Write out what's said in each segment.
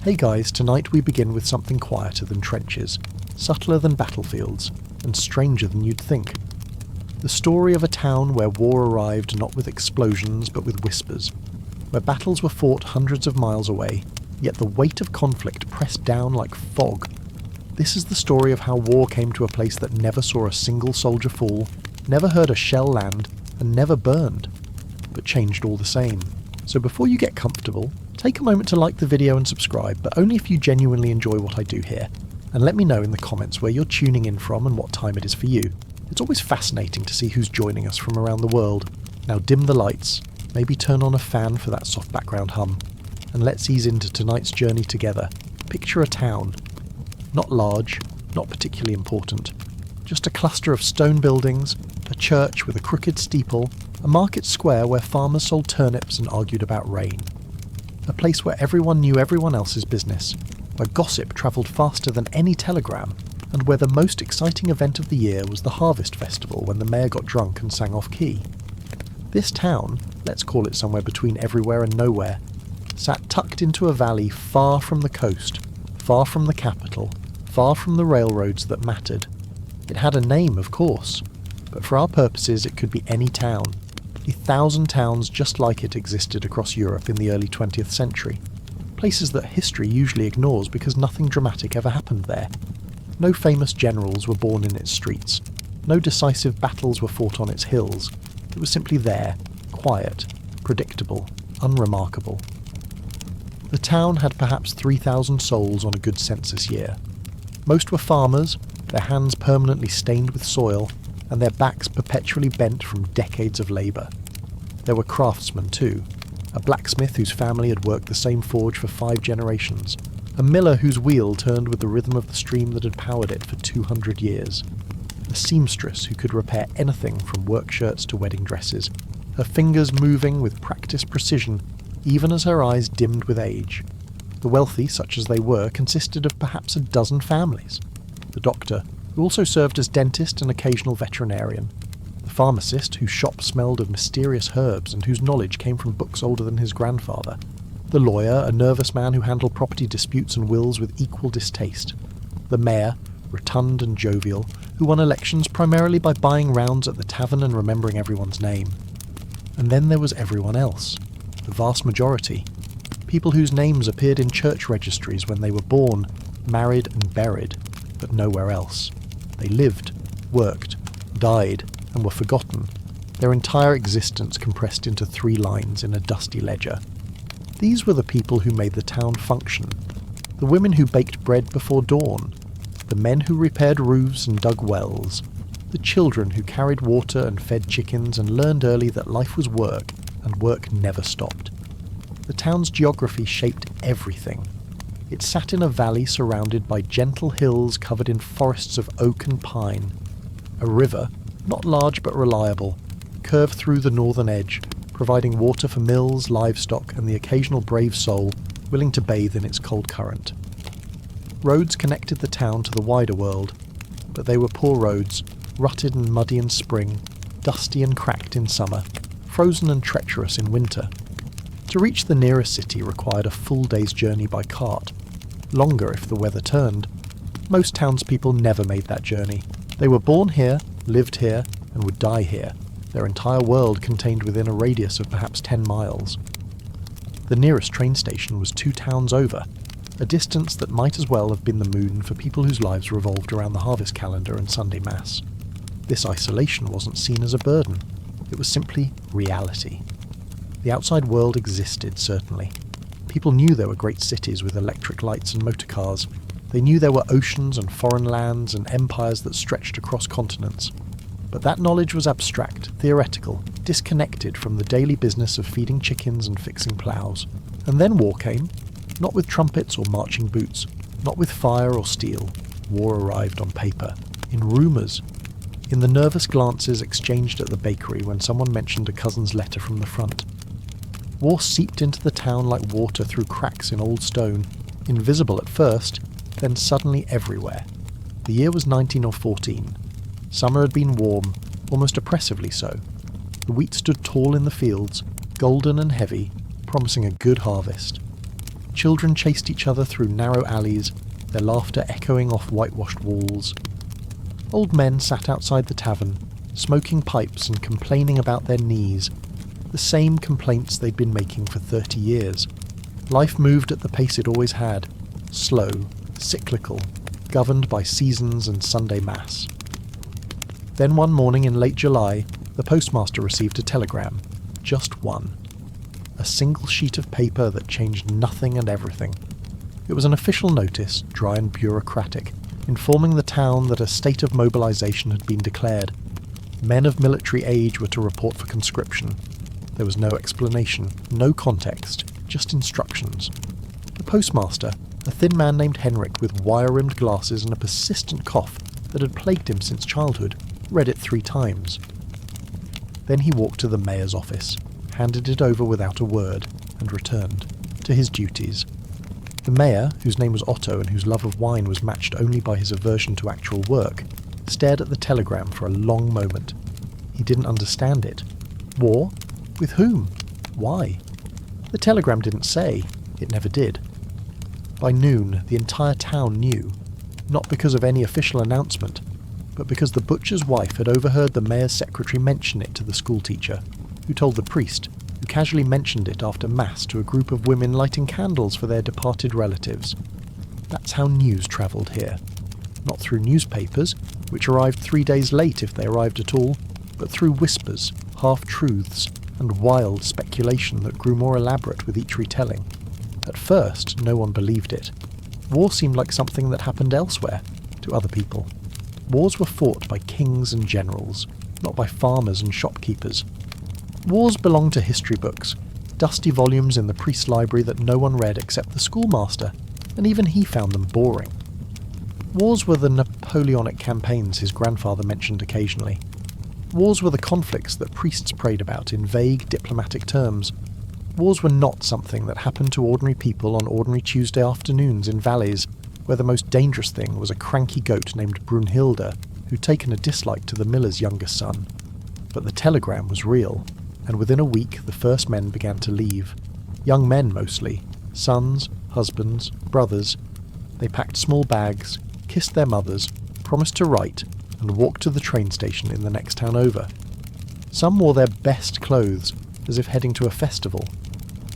Hey guys, tonight we begin with something quieter than trenches, subtler than battlefields, and stranger than you'd think. The story of a town where war arrived not with explosions but with whispers, where battles were fought hundreds of miles away, yet the weight of conflict pressed down like fog. This is the story of how war came to a place that never saw a single soldier fall, never heard a shell land, and never burned, but changed all the same. So before you get comfortable, take a moment to like the video and subscribe, but only if you genuinely enjoy what I do here, and let me know in the comments where you're tuning in from and what time it is for you. It's always fascinating to see who's joining us from around the world. Now dim the lights, maybe turn on a fan for that soft background hum, and let's ease into tonight's journey together. Picture a town. Not large, not particularly important. Just a cluster of stone buildings, a church with a crooked steeple, a market square where farmers sold turnips and argued about rain. A place where everyone knew everyone else's business, where gossip travelled faster than any telegram, and where the most exciting event of the year was the Harvest Festival when the mayor got drunk and sang off key. This town, let's call it somewhere between everywhere and nowhere, sat tucked into a valley far from the coast, far from the capital, far from the railroads that mattered. It had a name, of course, but for our purposes it could be any town. 1,000 towns just like it existed across Europe in the early 20th century. Places that history usually ignores because nothing dramatic ever happened there. No famous generals were born in its streets. No decisive battles were fought on its hills. It was simply there, quiet, predictable, unremarkable. The town had perhaps 3,000 souls on a good census year. Most were farmers, their hands permanently stained with soil, and their backs perpetually bent from decades of labour. There were craftsmen too, a blacksmith whose family had worked the same forge for 5 generations, a miller whose wheel turned with the rhythm of the stream that had powered it for 200 years, a seamstress who could repair anything from work shirts to wedding dresses, her fingers moving with practiced precision even as her eyes dimmed with age. The wealthy, such as they were, consisted of perhaps a dozen families. The doctor, who also served as dentist and occasional veterinarian. The pharmacist, whose shop smelled of mysterious herbs and whose knowledge came from books older than his grandfather. The lawyer, a nervous man who handled property disputes and wills with equal distaste. The mayor, rotund and jovial, who won elections primarily by buying rounds at the tavern and remembering everyone's name. And then there was everyone else, the vast majority. People whose names appeared in church registries when they were born, married and buried, but nowhere else. They lived, worked, died, and were forgotten, their entire existence compressed into 3 lines in a dusty ledger. These were the people who made the town function, the women who baked bread before dawn, the men who repaired roofs and dug wells, the children who carried water and fed chickens and learned early that life was work, and work never stopped. The town's geography shaped everything. It sat in a valley surrounded by gentle hills covered in forests of oak and pine. A river, not large but reliable, curved through the northern edge, providing water for mills, livestock, and the occasional brave soul willing to bathe in its cold current. Roads connected the town to the wider world, but they were poor roads, rutted and muddy in spring, dusty and cracked in summer, frozen and treacherous in winter. To reach the nearest city required a full day's journey by cart, longer if the weather turned. Most townspeople never made that journey. They were born here, lived here, and would die here, their entire world contained within a radius of perhaps 10 miles. The nearest train station was 2 towns over, a distance that might as well have been the moon for people whose lives revolved around the harvest calendar and Sunday Mass. This isolation wasn't seen as a burden. It was simply reality. The outside world existed, certainly. People knew there were great cities with electric lights and motor cars. They knew there were oceans and foreign lands and empires that stretched across continents. But that knowledge was abstract, theoretical, disconnected from the daily business of feeding chickens and fixing ploughs. And then war came, not with trumpets or marching boots, not with fire or steel. War arrived on paper, in rumours, in the nervous glances exchanged at the bakery when someone mentioned a cousin's letter from the front. War seeped into the town like water through cracks in old stone, invisible at first, then suddenly everywhere. The year was 1914. Summer had been warm, almost oppressively so. The wheat stood tall in the fields, golden and heavy, promising a good harvest. Children chased each other through narrow alleys, their laughter echoing off whitewashed walls. Old men sat outside the tavern, smoking pipes and complaining about their knees, the same complaints they'd been making for 30 years. Life moved at the pace it always had, slow, cyclical, governed by seasons and Sunday Mass. Then one morning in late July, the postmaster received a telegram. Just one. A single sheet of paper that changed nothing and everything. It was an official notice, dry and bureaucratic, informing the town that a state of mobilization had been declared. Men of military age were to report for conscription. There was no explanation, no context, just instructions. The postmaster, a thin man named Henrik with wire-rimmed glasses and a persistent cough that had plagued him since childhood, read it 3 times. Then he walked to the mayor's office, handed it over without a word, and returned to his duties. The mayor, whose name was Otto and whose love of wine was matched only by his aversion to actual work, stared at the telegram for a long moment. He didn't understand it. War? With whom? Why? The telegram didn't say. It never did. By noon, the entire town knew, not because of any official announcement, but because the butcher's wife had overheard the mayor's secretary mention it to the schoolteacher, who told the priest, who casually mentioned it after Mass to a group of women lighting candles for their departed relatives. That's how news travelled here. Not through newspapers, which arrived 3 days late if they arrived at all, but through whispers, half-truths, and wild speculation that grew more elaborate with each retelling. At first, no one believed it. War seemed like something that happened elsewhere, to other people. Wars were fought by kings and generals, not by farmers and shopkeepers. Wars belonged to history books, dusty volumes in the priest's library that no one read except the schoolmaster, and even he found them boring. Wars were the Napoleonic campaigns his grandfather mentioned occasionally. Wars were the conflicts that priests prayed about in vague diplomatic terms. Wars were not something that happened to ordinary people on ordinary Tuesday afternoons in valleys, where the most dangerous thing was a cranky goat named Brunhilde, who'd taken a dislike to the miller's youngest son. But the telegram was real, and within a week the first men began to leave. Young men mostly, sons, husbands, brothers. They packed small bags, kissed their mothers, promised to write, and walked to the train station in the next town over. Some wore their best clothes, as if heading to a festival.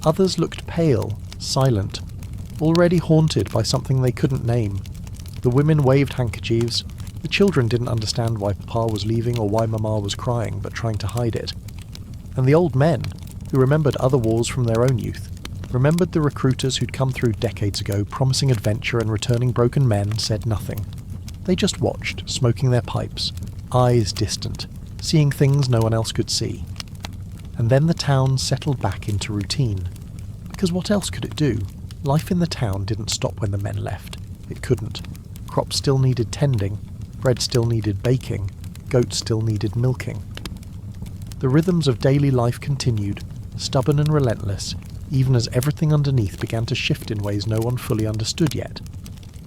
Others looked pale, silent, already haunted by something they couldn't name. The women waved handkerchiefs. The children didn't understand why Papa was leaving or why Mama was crying, but trying to hide it. And the old men, who remembered other wars from their own youth, remembered the recruiters who'd come through decades ago promising adventure and returning broken men, said nothing. They just watched, smoking their pipes, eyes distant, seeing things no one else could see. And then the town settled back into routine. Because what else could it do? Life in the town didn't stop when the men left. It couldn't. Crops still needed tending, bread still needed baking, goats still needed milking. The rhythms of daily life continued, stubborn and relentless, even as everything underneath began to shift in ways no one fully understood yet.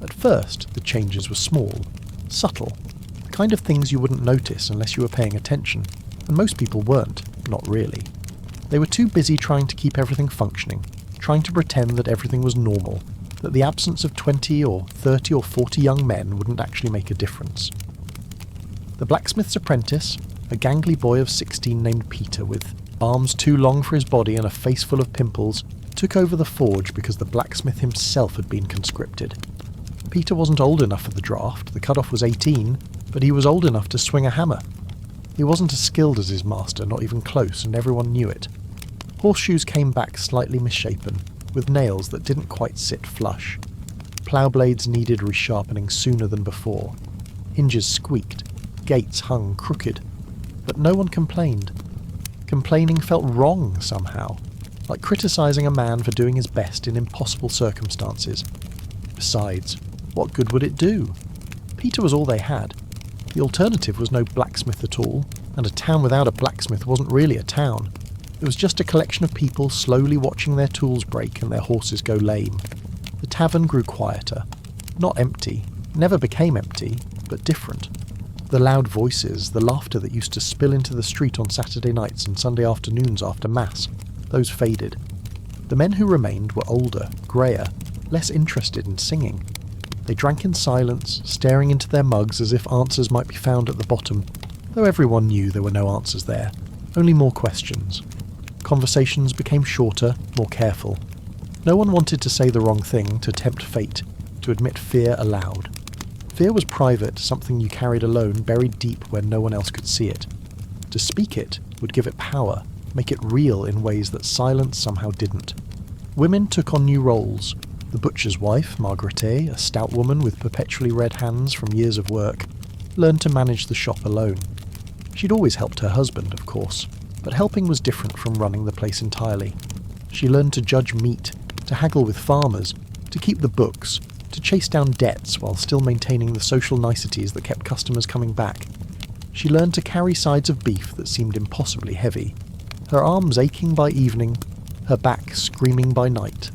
At first, the changes were small, subtle, the kind of things you wouldn't notice unless you were paying attention, and most people weren't, not really. They were too busy trying to keep everything functioning, trying to pretend that everything was normal, that the absence of 20 or 30 or 40 young men wouldn't actually make a difference. The blacksmith's apprentice, a gangly boy of 16 named Peter with arms too long for his body and a face full of pimples, took over the forge because the blacksmith himself had been conscripted. Peter wasn't old enough for the draft, the cutoff was 18, but he was old enough to swing a hammer. He wasn't as skilled as his master, not even close, and everyone knew it. Horseshoes came back slightly misshapen, with nails that didn't quite sit flush. Plough blades needed resharpening sooner than before. Hinges squeaked, gates hung crooked, but no one complained. Complaining felt wrong somehow, like criticising a man for doing his best in impossible circumstances. Besides, what good would it do? Peter was all they had. The alternative was no blacksmith at all, and a town without a blacksmith wasn't really a town. It was just a collection of people slowly watching their tools break and their horses go lame. The tavern grew quieter. Not empty, never became empty, but different. The loud voices, the laughter that used to spill into the street on Saturday nights and Sunday afternoons after Mass, those faded. The men who remained were older, greyer, less interested in singing. They drank in silence, staring into their mugs as if answers might be found at the bottom, though everyone knew there were no answers there, only more questions. Conversations became shorter, more careful. No one wanted to say the wrong thing, to tempt fate, to admit fear aloud. Fear was private, something you carried alone, buried deep where no one else could see it. To speak it would give it power, make it real in ways that silence somehow didn't. Women took on new roles. The butcher's wife, Margarethe, a stout woman with perpetually red hands from years of work, learned to manage the shop alone. She'd always helped her husband, of course, but helping was different from running the place entirely. She learned to judge meat, to haggle with farmers, to keep the books, to chase down debts while still maintaining the social niceties that kept customers coming back. She learned to carry sides of beef that seemed impossibly heavy, her arms aching by evening, her back screaming by night.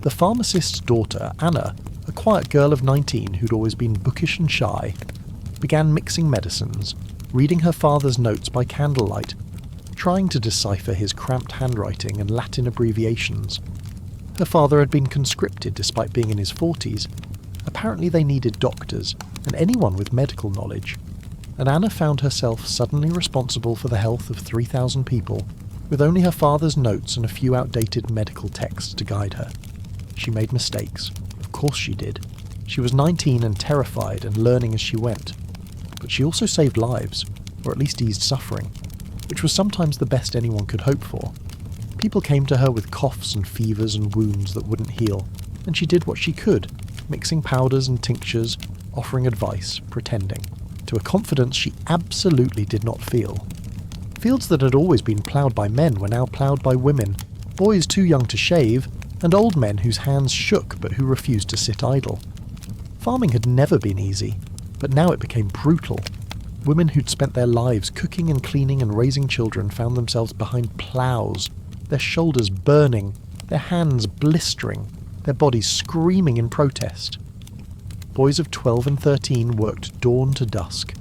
The pharmacist's daughter, Anna, a quiet girl of 19 who'd always been bookish and shy, began mixing medicines, reading her father's notes by candlelight, trying to decipher his cramped handwriting and Latin abbreviations. Her father had been conscripted despite being in his 40s. Apparently they needed doctors, and anyone with medical knowledge. And Anna found herself suddenly responsible for the health of 3,000 people, with only her father's notes and a few outdated medical texts to guide her. She made mistakes. Of course she did. She was 19 and terrified and learning as she went. But she also saved lives, or at least eased suffering, which was sometimes the best anyone could hope for. People came to her with coughs and fevers and wounds that wouldn't heal, and she did what she could, mixing powders and tinctures, offering advice, pretending, to a confidence she absolutely did not feel. Fields that had always been ploughed by men were now ploughed by women, boys too young to shave, and old men whose hands shook but who refused to sit idle. Farming had never been easy, but now it became brutal. Women who'd spent their lives cooking and cleaning and raising children found themselves behind ploughs, their shoulders burning, their hands blistering, their bodies screaming in protest. Boys of 12 and 13 worked dawn to dusk,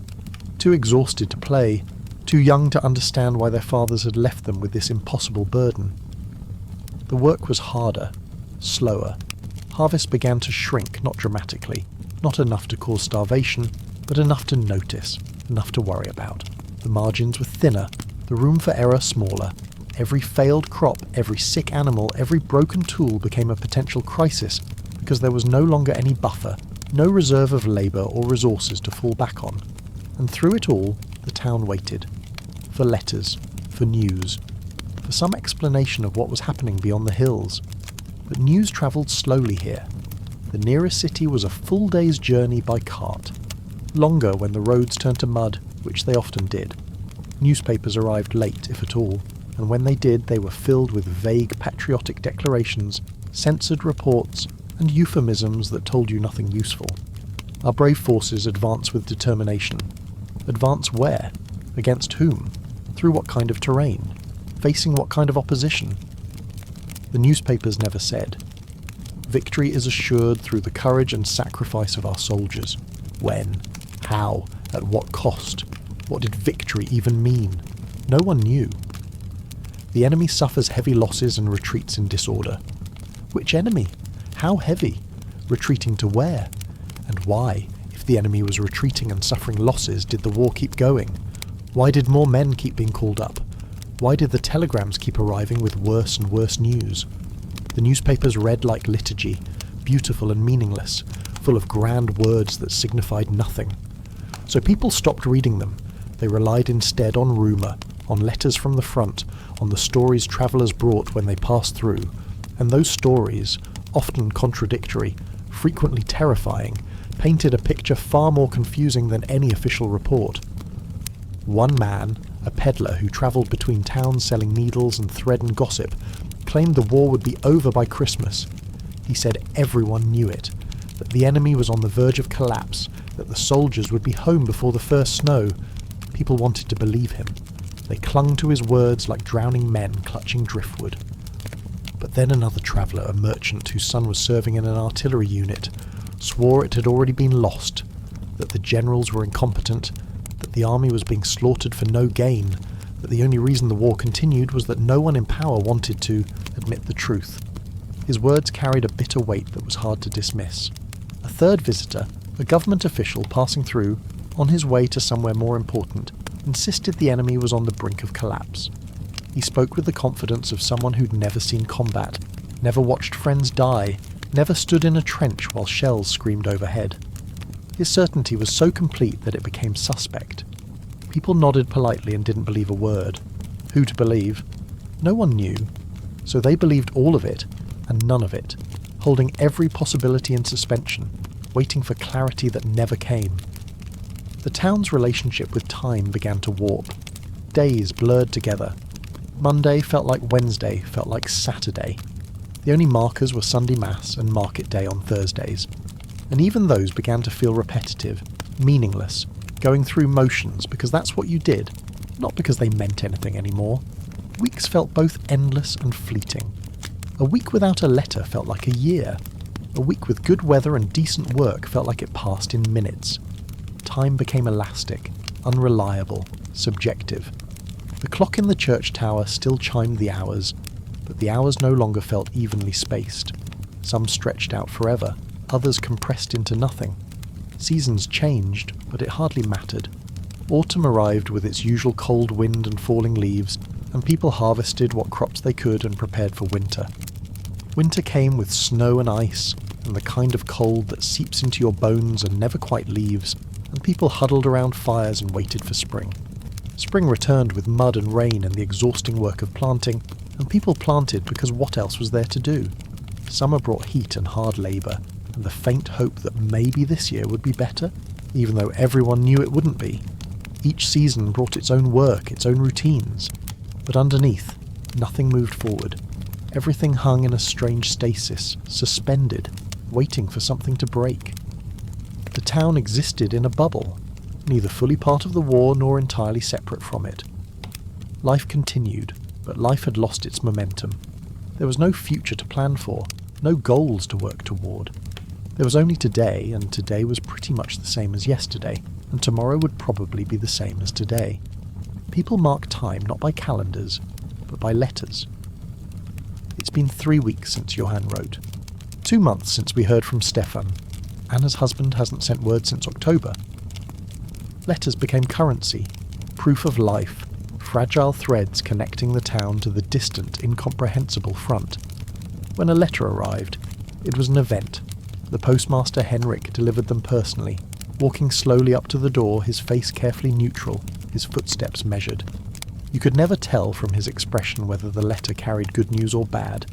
too exhausted to play, too young to understand why their fathers had left them with this impossible burden. The work was harder, slower. Harvests began to shrink, not dramatically, not enough to cause starvation, but enough to notice, enough to worry about. The margins were thinner, the room for error smaller. Every failed crop, every sick animal, every broken tool became a potential crisis because there was no longer any buffer, no reserve of labour or resources to fall back on. And through it all, the town waited. For letters, for news, for some explanation of what was happening beyond the hills. But news travelled slowly here. The nearest city was a full day's journey by cart. Longer when the roads turned to mud, which they often did. Newspapers arrived late, if at all, and when they did, they were filled with vague patriotic declarations, censored reports, and euphemisms that told you nothing useful. Our brave forces advance with determination. Advance where? Against whom? Through what kind of terrain? Facing what kind of opposition? The newspapers never said. Victory is assured through the courage and sacrifice of our soldiers. When? How? At what cost? What did victory even mean? No one knew. The enemy suffers heavy losses and retreats in disorder. Which enemy? How heavy? Retreating to where? And why, if the enemy was retreating and suffering losses, did the war keep going? Why did more men keep being called up? Why did the telegrams keep arriving with worse and worse news? The newspapers read like liturgy, beautiful and meaningless, full of grand words that signified nothing. So people stopped reading them. They relied instead on rumour, on letters from the front, on the stories travellers brought when they passed through, and those stories, often contradictory, frequently terrifying, painted a picture far more confusing than any official report. One man, a peddler who travelled between towns selling needles and thread and gossip, claimed the war would be over by Christmas. He said everyone knew it, that the enemy was on the verge of collapse, that the soldiers would be home before the first snow. People wanted to believe him. They clung to his words like drowning men clutching driftwood. But then another traveller, a merchant whose son was serving in an artillery unit, swore it had already been lost, that the generals were incompetent, that the army was being slaughtered for no gain, but the only reason the war continued was that no one in power wanted to admit the truth. His words carried a bitter weight that was hard to dismiss. A third visitor, a government official passing through, on his way to somewhere more important, insisted the enemy was on the brink of collapse. He spoke with the confidence of someone who'd never seen combat, never watched friends die, never stood in a trench while shells screamed overhead. His certainty was so complete that it became suspect. People nodded politely and didn't believe a word. Who to believe? No one knew. So they believed all of it and none of it, holding every possibility in suspension, waiting for clarity that never came. The town's relationship with time began to warp. Days blurred together. Monday felt like Wednesday, felt like Saturday. The only markers were Sunday Mass and Market Day on Thursdays. And even those began to feel repetitive, meaningless, going through motions because that's what you did, not because they meant anything anymore. Weeks felt both endless and fleeting. A week without a letter felt like a year. A week with good weather and decent work felt like it passed in minutes. Time became elastic, unreliable, subjective. The clock in the church tower still chimed the hours, but the hours no longer felt evenly spaced. Some stretched out forever, others compressed into nothing. Seasons changed, but it hardly mattered. Autumn arrived with its usual cold wind and falling leaves, and people harvested what crops they could and prepared for winter. Winter came with snow and ice, and the kind of cold that seeps into your bones and never quite leaves, and people huddled around fires and waited for spring. Spring returned with mud and rain and the exhausting work of planting, and people planted because what else was there to do? Summer brought heat and hard labour, and the faint hope that maybe this year would be better, even though everyone knew it wouldn't be. Each season brought its own work, its own routines. But underneath, nothing moved forward. Everything hung in a strange stasis, suspended, waiting for something to break. The town existed in a bubble, neither fully part of the war nor entirely separate from it. Life continued, but life had lost its momentum. There was no future to plan for, no goals to work toward. There was only today, and today was pretty much the same as yesterday, and tomorrow would probably be the same as today. People mark time not by calendars, but by letters. It's been 3 weeks since Johann wrote. 2 months since we heard from Stefan. Anna's husband hasn't sent word since October. Letters became currency, proof of life, fragile threads connecting the town to the distant, incomprehensible front. When a letter arrived, it was an event. The postmaster Henrik delivered them personally, walking slowly up to the door, his face carefully neutral, his footsteps measured. You could never tell from his expression whether the letter carried good news or bad.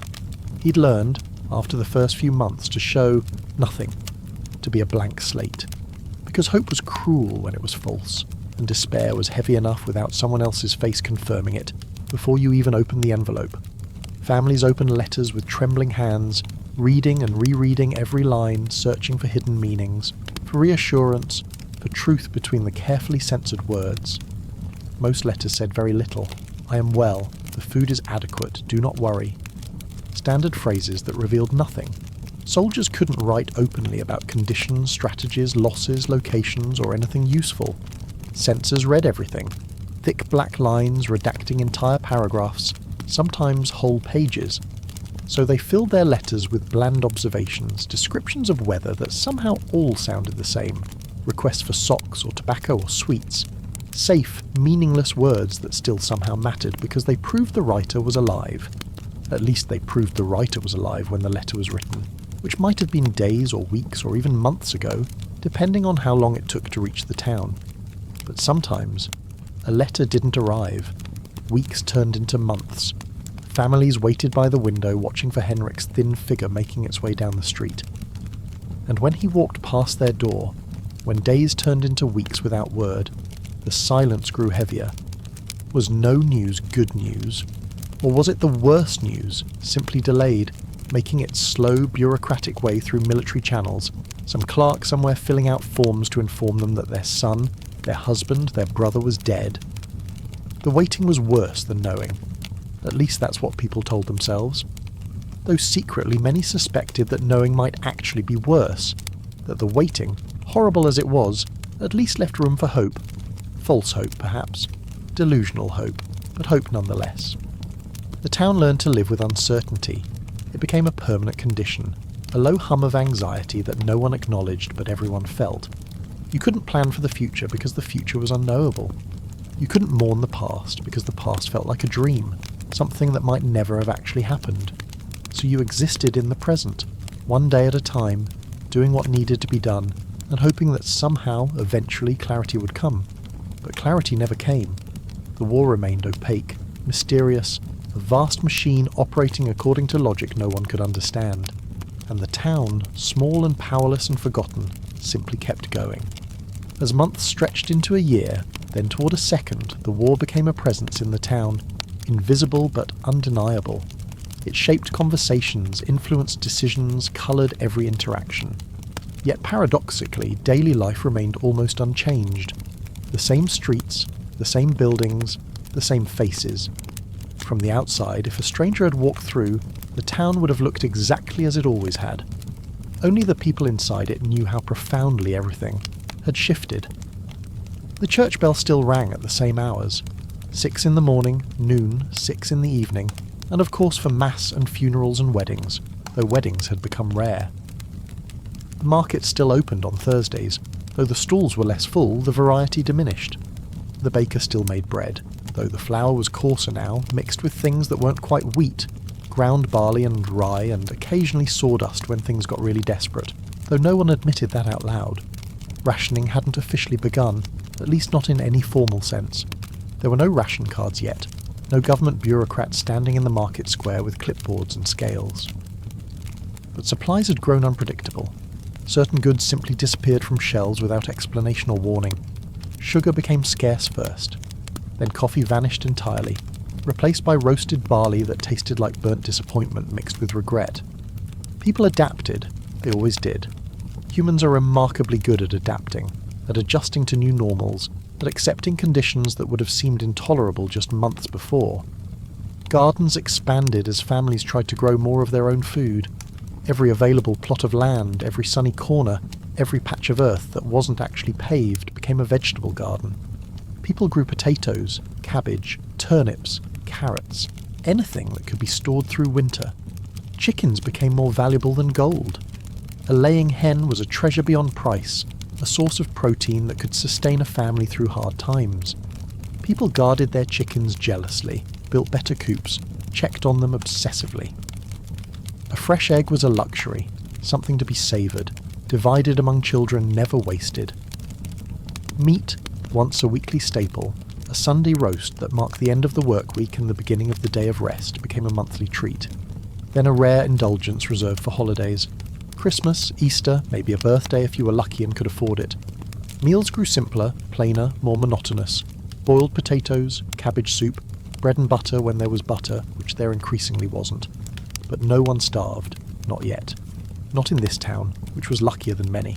He'd learned, after the first few months, to show nothing, to be a blank slate. Because hope was cruel when it was false, and despair was heavy enough without someone else's face confirming it, before you even opened the envelope. Families opened letters with trembling hands, reading and rereading every line, searching for hidden meanings, for reassurance, for truth between the carefully censored words. Most letters said very little. I am well, the food is adequate, do not worry. Standard phrases that revealed nothing. Soldiers couldn't write openly about conditions, strategies, losses, locations, or anything useful. Censors read everything. Thick black lines redacting entire paragraphs, sometimes whole pages. So they filled their letters with bland observations, descriptions of weather that somehow all sounded the same, requests for socks or tobacco or sweets. Safe, meaningless words that still somehow mattered because they proved the writer was alive. At least they proved the writer was alive when the letter was written, which might have been days or weeks or even months ago, depending on how long it took to reach the town. But sometimes, a letter didn't arrive. Weeks turned into months. Families waited by the window watching for Henrik's thin figure making its way down the street. And when he walked past their door, when days turned into weeks without word, the silence grew heavier. Was no news good news? Or was it the worst news, simply delayed, making its slow, bureaucratic way through military channels, some clerk somewhere filling out forms to inform them that their son, their husband, their brother was dead? The waiting was worse than knowing. At least that's what people told themselves. Though secretly many suspected that knowing might actually be worse, that the waiting, horrible as it was, at least left room for hope. False hope, perhaps. Delusional hope. but hope nonetheless. The town learned to live with uncertainty. It became a permanent condition, a low hum of anxiety that no one acknowledged but everyone felt. You couldn't plan for the future because the future was unknowable. You couldn't mourn the past because the past felt like a dream, something that might never have actually happened. So you existed in the present, one day at a time, doing what needed to be done, and hoping that somehow, eventually, clarity would come. But clarity never came. The war remained opaque, mysterious, a vast machine operating according to logic no one could understand. And the town, small and powerless and forgotten, simply kept going. As months stretched into a year, then toward a second, the war became a presence in the town, invisible but undeniable. It shaped conversations, influenced decisions, coloured every interaction. Yet paradoxically, daily life remained almost unchanged. The same streets, the same buildings, the same faces. From the outside, if a stranger had walked through, the town would have looked exactly as it always had. Only the people inside it knew how profoundly everything had shifted. The church bell still rang at the same hours. 6 in the morning, noon, 6 in the evening, and of course for mass and funerals and weddings, though weddings had become rare. The market still opened on Thursdays. Though the stalls were less full, the variety diminished. The baker still made bread, though the flour was coarser now, mixed with things that weren't quite wheat, ground barley and rye, and occasionally sawdust when things got really desperate, though no one admitted that out loud. Rationing hadn't officially begun, at least not in any formal sense. There were no ration cards yet, no government bureaucrats standing in the market square with clipboards and scales. But supplies had grown unpredictable. Certain goods simply disappeared from shelves without explanation or warning. Sugar became scarce first. Then coffee vanished entirely, replaced by roasted barley that tasted like burnt disappointment mixed with regret. People adapted. They always did. Humans are remarkably good at adapting, at adjusting to new normals, at accepting conditions that would have seemed intolerable just months before. Gardens expanded as families tried to grow more of their own food. Every available plot of land, every sunny corner, every patch of earth that wasn't actually paved became a vegetable garden. People grew potatoes, cabbage, turnips, carrots, anything that could be stored through winter. Chickens became more valuable than gold. A laying hen was a treasure beyond price, a source of protein that could sustain a family through hard times. People guarded their chickens jealously, built better coops, checked on them obsessively. A fresh egg was a luxury, something to be savoured, divided among children, never wasted. Meat, once a weekly staple, a Sunday roast that marked the end of the work week and the beginning of the day of rest, became a monthly treat. Then a rare indulgence reserved for holidays. Christmas, Easter, maybe a birthday if you were lucky and could afford it. Meals grew simpler, plainer, more monotonous. Boiled potatoes, cabbage soup, bread and butter when there was butter, which there increasingly wasn't. But no one starved, not yet. Not in this town, which was luckier than many.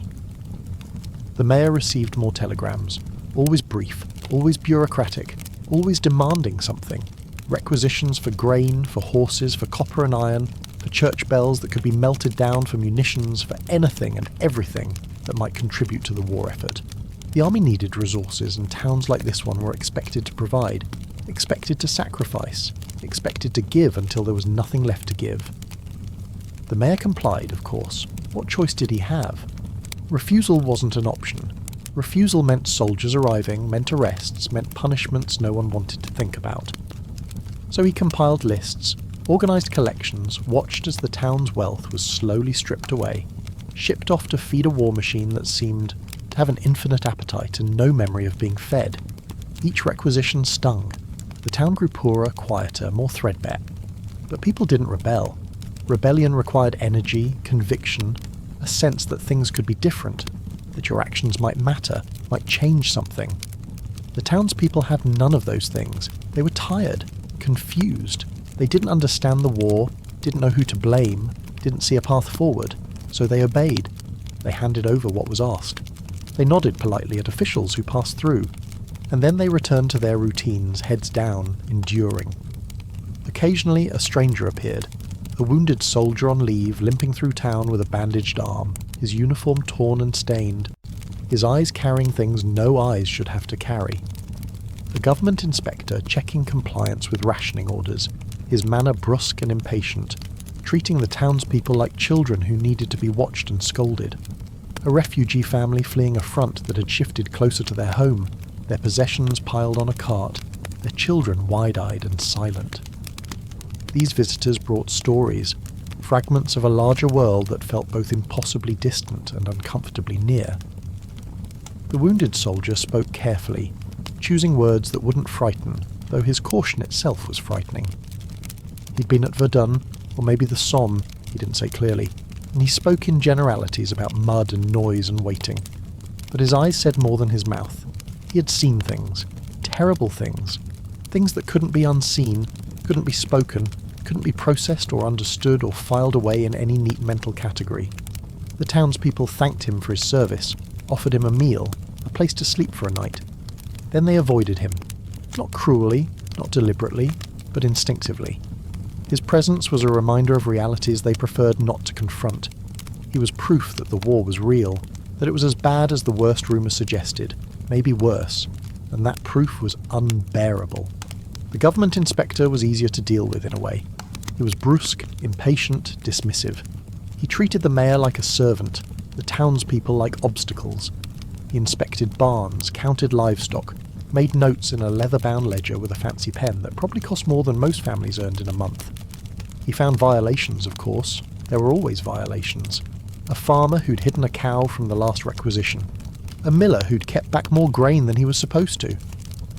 The mayor received more telegrams, always brief, always bureaucratic, always demanding something. Requisitions for grain, for horses, for copper and iron, for church bells that could be melted down, for munitions, for anything and everything that might contribute to the war effort. The army needed resources, and towns like this one were expected to provide, expected to sacrifice, expected to give until there was nothing left to give. The mayor complied, of course. What choice did he have? Refusal wasn't an option. Refusal meant soldiers arriving, meant arrests, meant punishments no one wanted to think about. So he compiled lists, organised collections, watched as the town's wealth was slowly stripped away, shipped off to feed a war machine that seemed to have an infinite appetite and no memory of being fed. Each requisition stung. The town grew poorer, quieter, more threadbare. But people didn't rebel. Rebellion required energy, conviction, a sense that things could be different, that your actions might matter, might change something. The townspeople had none of those things. They were tired, confused. They didn't understand the war, didn't know who to blame, didn't see a path forward, so they obeyed. They handed over what was asked. They nodded politely at officials who passed through, and then they returned to their routines, heads down, enduring. Occasionally a stranger appeared, a wounded soldier on leave, limping through town with a bandaged arm, his uniform torn and stained, his eyes carrying things no eyes should have to carry. A government inspector checking compliance with rationing orders, his manner brusque and impatient, treating the townspeople like children who needed to be watched and scolded. A refugee family fleeing a front that had shifted closer to their home, their possessions piled on a cart, their children wide-eyed and silent. These visitors brought stories, fragments of a larger world that felt both impossibly distant and uncomfortably near. The wounded soldier spoke carefully, choosing words that wouldn't frighten, though his caution itself was frightening. He'd been at Verdun, or maybe the Somme, he didn't say clearly, and he spoke in generalities about mud and noise and waiting. But his eyes said more than his mouth. He had seen things, terrible things, things that couldn't be unseen, couldn't be spoken, couldn't be processed or understood or filed away in any neat mental category. The townspeople thanked him for his service, offered him a meal, a place to sleep for a night. Then they avoided him, not cruelly, not deliberately, but instinctively. His presence was a reminder of realities they preferred not to confront. He was proof that the war was real, that it was as bad as the worst rumours suggested, maybe worse, and that proof was unbearable. The government inspector was easier to deal with in a way. He was brusque, impatient, dismissive. He treated the mayor like a servant, the townspeople like obstacles. He inspected barns, counted livestock, made notes in a leather-bound ledger with a fancy pen that probably cost more than most families earned in a month. He found violations, of course. There were always violations. A farmer who'd hidden a cow from the last requisition. A miller who'd kept back more grain than he was supposed to.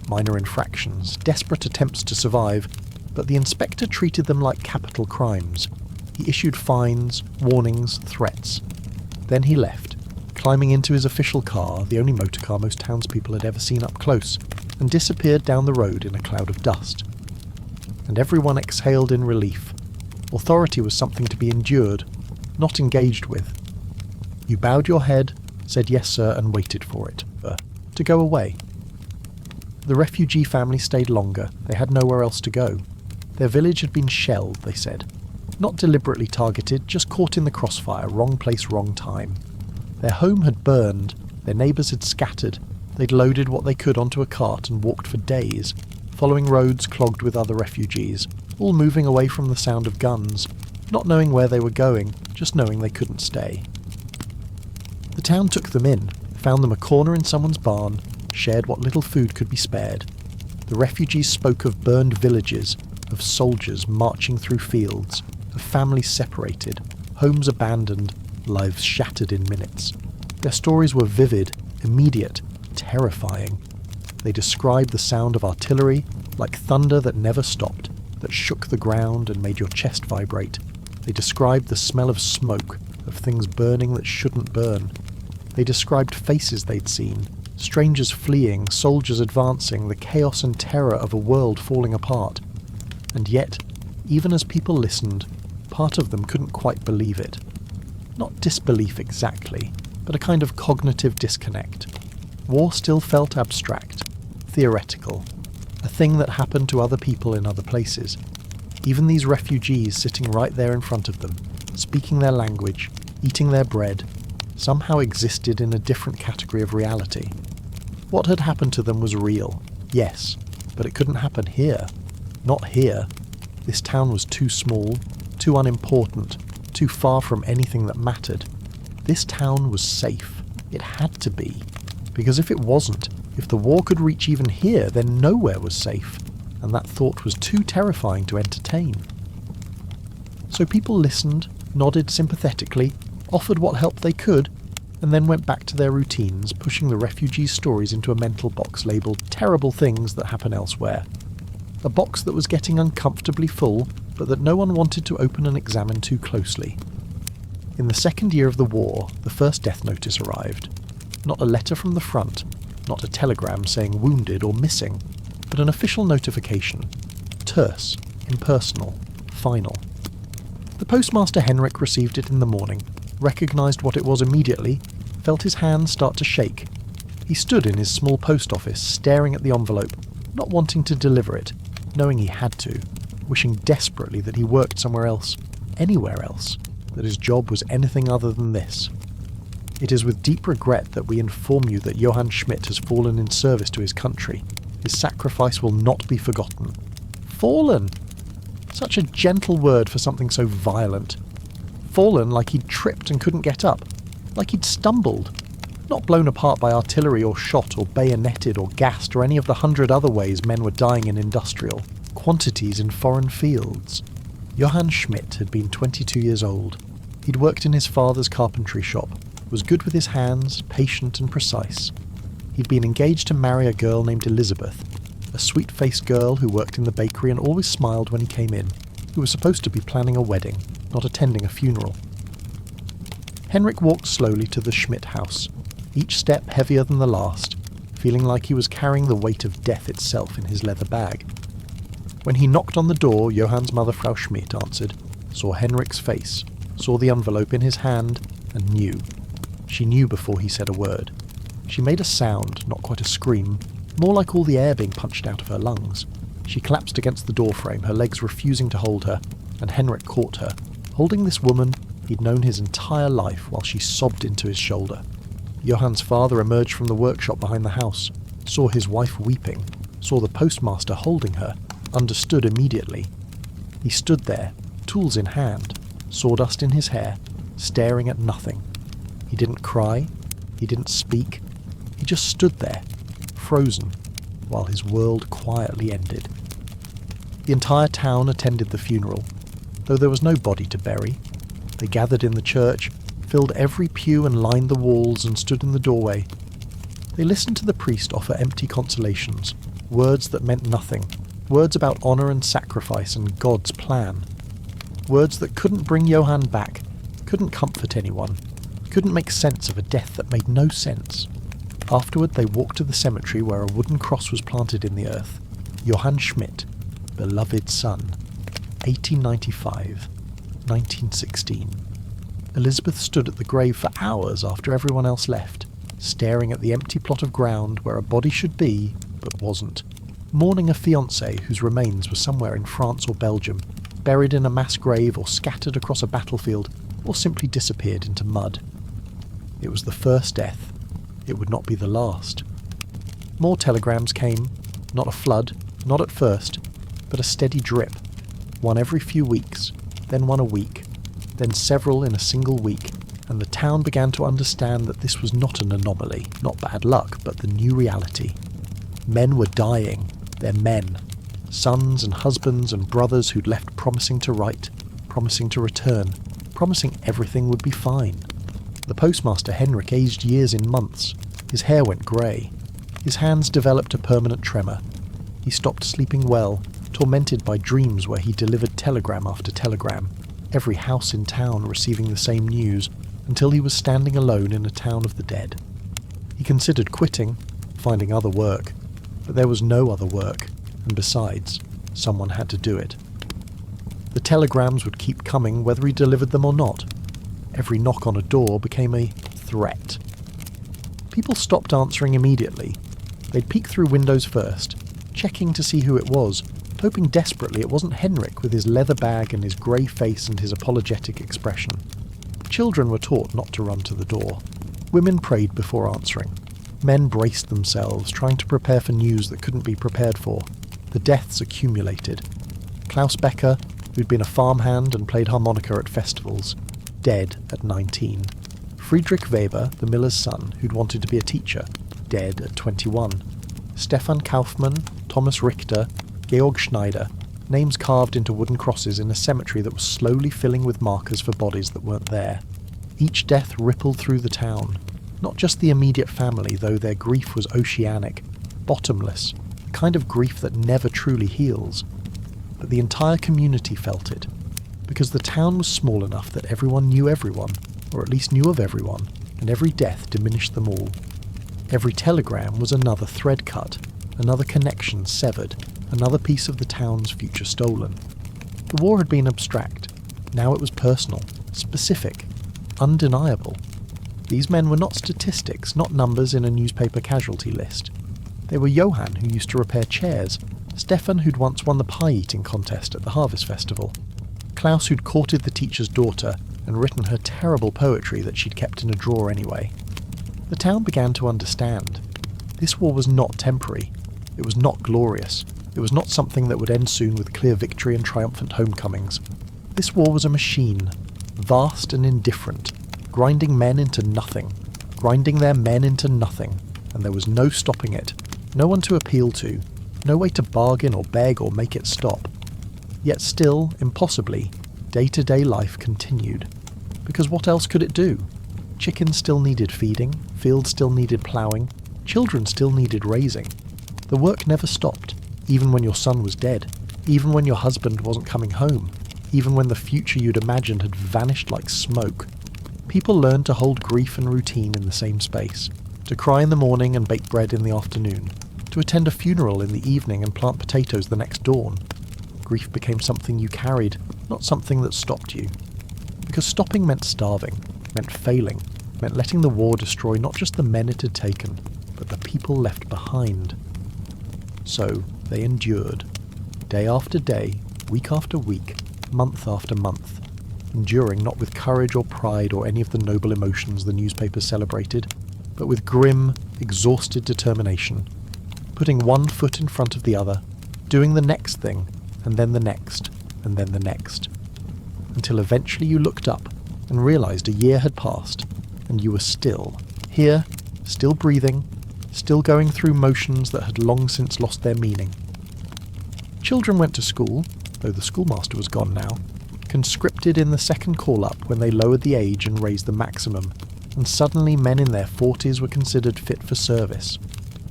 Minor infractions, desperate attempts to survive, but the inspector treated them like capital crimes. He issued fines, warnings, threats. Then he left, climbing into his official car, the only motor car most townspeople had ever seen up close, and disappeared down the road in a cloud of dust. And everyone exhaled in relief. Authority was something to be endured, not engaged with. You bowed your head, said yes sir, and waited for it, to go away. The refugee family stayed longer. They had nowhere else to go. Their village had been shelled, they said. Not deliberately targeted, just caught in the crossfire, wrong place, wrong time. Their home had burned, their neighbours had scattered. They'd loaded what they could onto a cart and walked for days, following roads clogged with other refugees, all moving away from the sound of guns, not knowing where they were going, just knowing they couldn't stay. The town took them in, found them a corner in someone's barn, shared what little food could be spared. The refugees spoke of burned villages, of soldiers marching through fields, of families separated, homes abandoned, lives shattered in minutes. Their stories were vivid, immediate, terrifying. They described the sound of artillery like thunder that never stopped, that shook the ground and made your chest vibrate. They described the smell of smoke, of things burning that shouldn't burn. They described faces they'd seen, strangers fleeing, soldiers advancing, the chaos and terror of a world falling apart. And yet, even as people listened, part of them couldn't quite believe it. Not disbelief exactly, but a kind of cognitive disconnect. War still felt abstract, theoretical, a thing that happened to other people in other places. Even these refugees sitting right there in front of them, speaking their language, eating their bread, somehow existed in a different category of reality. What had happened to them was real, yes, but it couldn't happen here. Not here. This town was too small, too unimportant, too far from anything that mattered. This town was safe. It had to be. Because if it wasn't, if the war could reach even here, then nowhere was safe, and that thought was too terrifying to entertain. So people listened, nodded sympathetically, offered what help they could, and then went back to their routines, pushing the refugees' stories into a mental box labelled terrible things that happen elsewhere. A box that was getting uncomfortably full, but that no one wanted to open and examine too closely. In the second year of the war, the first death notice arrived. Not a letter from the front, not a telegram saying wounded or missing, but an official notification. Terse, impersonal, final. The postmaster Henrik received it in the morning, recognised what it was immediately, felt his hands start to shake. He stood in his small post office, staring at the envelope, not wanting to deliver it, knowing he had to, wishing desperately that he worked somewhere else, anywhere else, that his job was anything other than this. It is with deep regret that we inform you that Johann Schmidt has fallen in service to his country. His sacrifice will not be forgotten. Fallen! Such a gentle word for something so violent. Fallen like he'd tripped and couldn't get up. Like he'd stumbled. Not blown apart by artillery or shot or bayoneted or gassed or any of the 100 other ways men were dying in industrial. Quantities in foreign fields. Johann Schmidt had been 22 years old. He'd worked in his father's carpentry shop, was good with his hands, patient and precise. He'd been engaged to marry a girl named Elizabeth, a sweet-faced girl who worked in the bakery and always smiled when he came in, who was supposed to be planning a wedding, not attending a funeral. Henrik walked slowly to the Schmidt house, each step heavier than the last, feeling like he was carrying the weight of death itself in his leather bag. When he knocked on the door, Johann's mother, Frau Schmidt, answered, saw Henrik's face, saw the envelope in his hand, and knew. She knew before he said a word. She made a sound, not quite a scream, more like all the air being punched out of her lungs. She collapsed against the doorframe, her legs refusing to hold her, and Henrik caught her, holding this woman he'd known his entire life while she sobbed into his shoulder. Johann's father emerged from the workshop behind the house, saw his wife weeping, saw the postmaster holding her, understood immediately. He stood there, tools in hand, sawdust in his hair, staring at nothing. He didn't cry, he didn't speak, he just stood there, frozen, while his world quietly ended. The entire town attended the funeral, though there was no body to bury. They gathered in the church, filled every pew and lined the walls and stood in the doorway. They listened to the priest offer empty consolations, words that meant nothing, words about honour and sacrifice and God's plan. Words that couldn't bring Johann back, couldn't comfort anyone, couldn't make sense of a death that made no sense. Afterward they walked to the cemetery where a wooden cross was planted in the earth. Johann Schmidt, beloved son, 1895, 1916. Elizabeth stood at the grave for hours after everyone else left, staring at the empty plot of ground where a body should be, but wasn't, mourning a fiancé whose remains were somewhere in France or Belgium, buried in a mass grave or scattered across a battlefield, or simply disappeared into mud. It was the first death. It would not be the last. More telegrams came, not a flood, not at first, but a steady drip, one every few weeks, then one a week, then several in a single week, and the town began to understand that this was not an anomaly, not bad luck, but the new reality. Men were dying, their men, sons and husbands and brothers who'd left promising to write, promising to return, promising everything would be fine. The postmaster Henrik aged years in months. His hair went grey. His hands developed a permanent tremor. He stopped sleeping well, tormented by dreams where he delivered telegram after telegram, every house in town receiving the same news, until he was standing alone in a town of the dead. He considered quitting, finding other work, but there was no other work, and besides, someone had to do it. The telegrams would keep coming whether he delivered them or not. Every knock on a door became a threat. People stopped answering immediately. They'd peek through windows first, checking to see who it was, hoping desperately it wasn't Henrik with his leather bag and his grey face and his apologetic expression. Children were taught not to run to the door. Women prayed before answering. Men braced themselves, trying to prepare for news that couldn't be prepared for. The deaths accumulated. Klaus Becker, who'd been a farmhand and played harmonica at festivals, dead at 19. Friedrich Weber, the miller's son, who'd wanted to be a teacher, dead at 21. Stefan Kaufmann, Thomas Richter, Georg Schneider, names carved into wooden crosses in a cemetery that was slowly filling with markers for bodies that weren't there. Each death rippled through the town. Not just the immediate family, though their grief was oceanic, bottomless, the kind of grief that never truly heals. But the entire community felt it, because the town was small enough that everyone knew everyone, or at least knew of everyone, and every death diminished them all. Every telegram was another thread cut, another connection severed, another piece of the town's future stolen. The war had been abstract. Now it was personal, specific, undeniable. These men were not statistics, not numbers in a newspaper casualty list. They were Johann, who used to repair chairs, Stefan, who'd once won the pie-eating contest at the Harvest Festival, Klaus, who'd courted the teacher's daughter and written her terrible poetry that she'd kept in a drawer anyway. The town began to understand. This war was not temporary. It was not glorious. It was not something that would end soon with clear victory and triumphant homecomings. This war was a machine, vast and indifferent, grinding men into nothing, grinding their men into nothing, and there was no stopping it, no one to appeal to, no way to bargain or beg or make it stop. Yet still, impossibly, day-to-day life continued. Because what else could it do? Chickens still needed feeding, fields still needed ploughing, children still needed raising. The work never stopped, even when your son was dead, even when your husband wasn't coming home, even when the future you'd imagined had vanished like smoke. People learned to hold grief and routine in the same space, to cry in the morning and bake bread in the afternoon, to attend a funeral in the evening and plant potatoes the next dawn. Grief became something you carried, not something that stopped you. Because stopping meant starving, meant failing, meant letting the war destroy not just the men it had taken, but the people left behind. So they endured, day after day, week after week, month after month, enduring not with courage or pride or any of the noble emotions the newspapers celebrated, but with grim, exhausted determination, putting one foot in front of the other, doing the next thing, and then the next, and then the next, until eventually you looked up and realized a year had passed, and you were still here, still breathing, still going through motions that had long since lost their meaning. Children went to school, though the schoolmaster was gone now, conscripted in the second call-up when they lowered the age and raised the maximum, and suddenly men in their 40s were considered fit for service.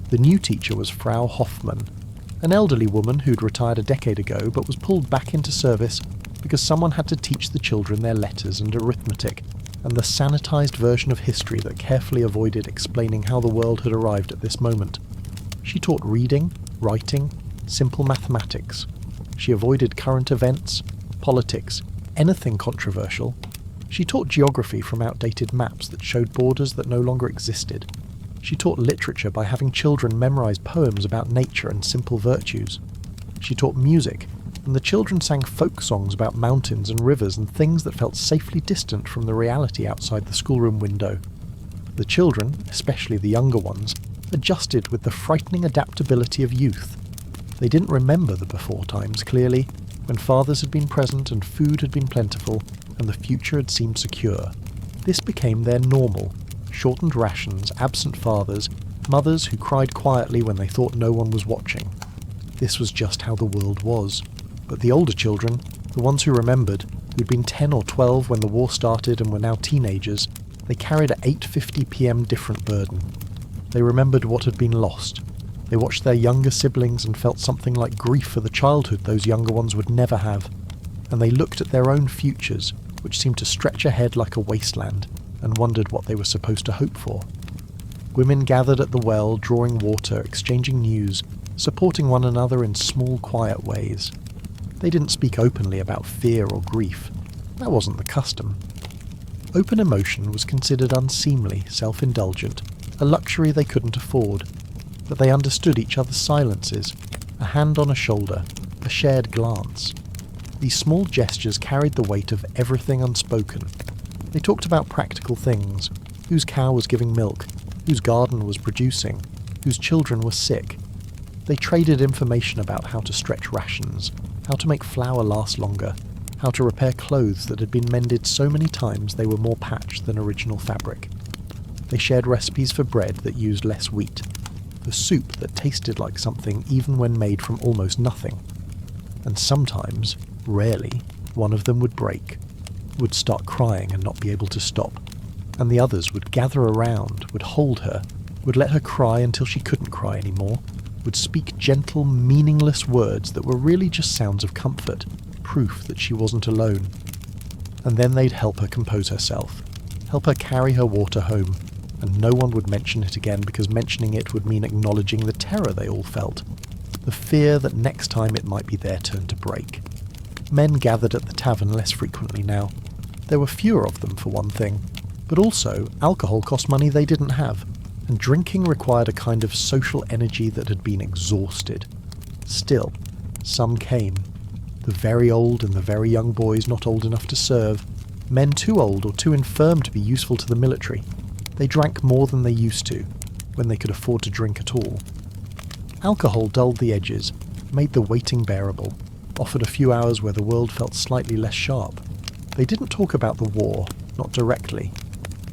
The new teacher was Frau Hoffmann, an elderly woman who'd retired a decade ago but was pulled back into service because someone had to teach the children their letters and arithmetic, and the sanitized version of history that carefully avoided explaining how the world had arrived at this moment. She taught reading, writing, simple mathematics. She avoided current events, politics, anything controversial. She taught geography from outdated maps that showed borders that no longer existed. She taught literature by having children memorize poems about nature and simple virtues. She taught music, and the children sang folk songs about mountains and rivers and things that felt safely distant from the reality outside the schoolroom window. The children, especially the younger ones, adjusted with the frightening adaptability of youth. They didn't remember the before times clearly, when fathers had been present and food had been plentiful and the future had seemed secure. This became their normal: shortened rations, absent fathers, mothers who cried quietly when they thought no one was watching. This was just how the world was. But the older children, the ones who remembered, who'd been 10 or 12 when the war started and were now teenagers, they carried a 8:50 p.m. different burden. They remembered what had been lost. They watched their younger siblings and felt something like grief for the childhood those younger ones would never have. And they looked at their own futures, which seemed to stretch ahead like a wasteland, and wondered what they were supposed to hope for. Women gathered at the well, drawing water, exchanging news, supporting one another in small, quiet ways. They didn't speak openly about fear or grief. That wasn't the custom. Open emotion was considered unseemly, self-indulgent, a luxury they couldn't afford. But they understood each other's silences, a hand on a shoulder, a shared glance. These small gestures carried the weight of everything unspoken. They talked about practical things: whose cow was giving milk, whose garden was producing, whose children were sick. They traded information about how to stretch rations, how to make flour last longer, how to repair clothes that had been mended so many times they were more patched than original fabric. They shared recipes for bread that used less wheat, the soup that tasted like something even when made from almost nothing. And sometimes, rarely, one of them would break, would start crying and not be able to stop, and the others would gather around, would hold her, would let her cry until she couldn't cry anymore, would speak gentle, meaningless words that were really just sounds of comfort, proof that she wasn't alone. And then they'd help her compose herself, help her carry her water home, and no one would mention it again because mentioning it would mean acknowledging the terror they all felt, the fear that next time it might be their turn to break. Men gathered at the tavern less frequently now. There were fewer of them, for one thing, but also alcohol cost money they didn't have, and drinking required a kind of social energy that had been exhausted. Still, some came. The very old and the very young boys not old enough to serve, men too old or too infirm to be useful to the military. They drank more than they used to, when they could afford to drink at all. Alcohol dulled the edges, made the waiting bearable, offered a few hours where the world felt slightly less sharp. They didn't talk about the war, not directly.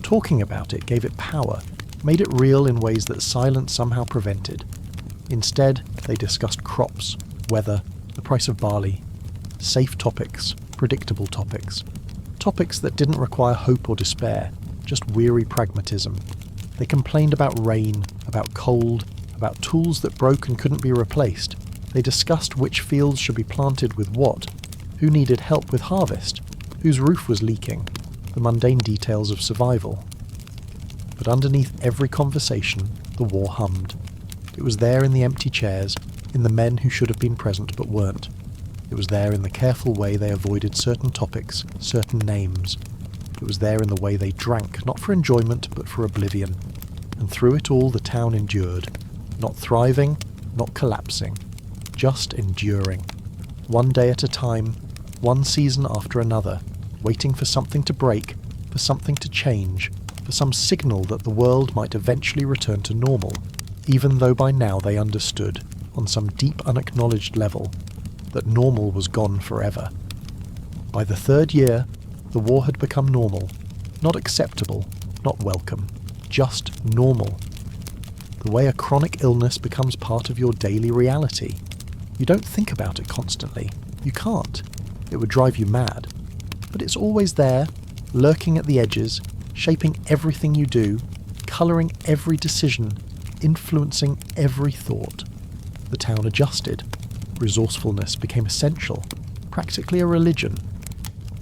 Talking about it gave it power, made it real in ways that silence somehow prevented. Instead, they discussed crops, weather, the price of barley. Safe topics, predictable topics. Topics that didn't require hope or despair, just weary pragmatism. They complained about rain, about cold, about tools that broke and couldn't be replaced. They discussed which fields should be planted with what, who needed help with harvest, whose roof was leaking, the mundane details of survival. But underneath every conversation, the war hummed. It was there in the empty chairs, in the men who should have been present but weren't. It was there in the careful way they avoided certain topics, certain names. It was there in the way they drank, not for enjoyment but for oblivion. And through it all the town endured. Not thriving, not collapsing. Just enduring. One day at a time, one season after another, waiting for something to break, for something to change, for some signal that the world might eventually return to normal, even though by now they understood, on some deep unacknowledged level, that normal was gone forever. By the third year, the war had become normal, not acceptable, not welcome, just normal. The way a chronic illness becomes part of your daily reality. You don't think about it constantly. You can't. It would drive you mad. But it's always there, lurking at the edges, shaping everything you do, colouring every decision, influencing every thought. The town adjusted. Resourcefulness became essential, practically a religion.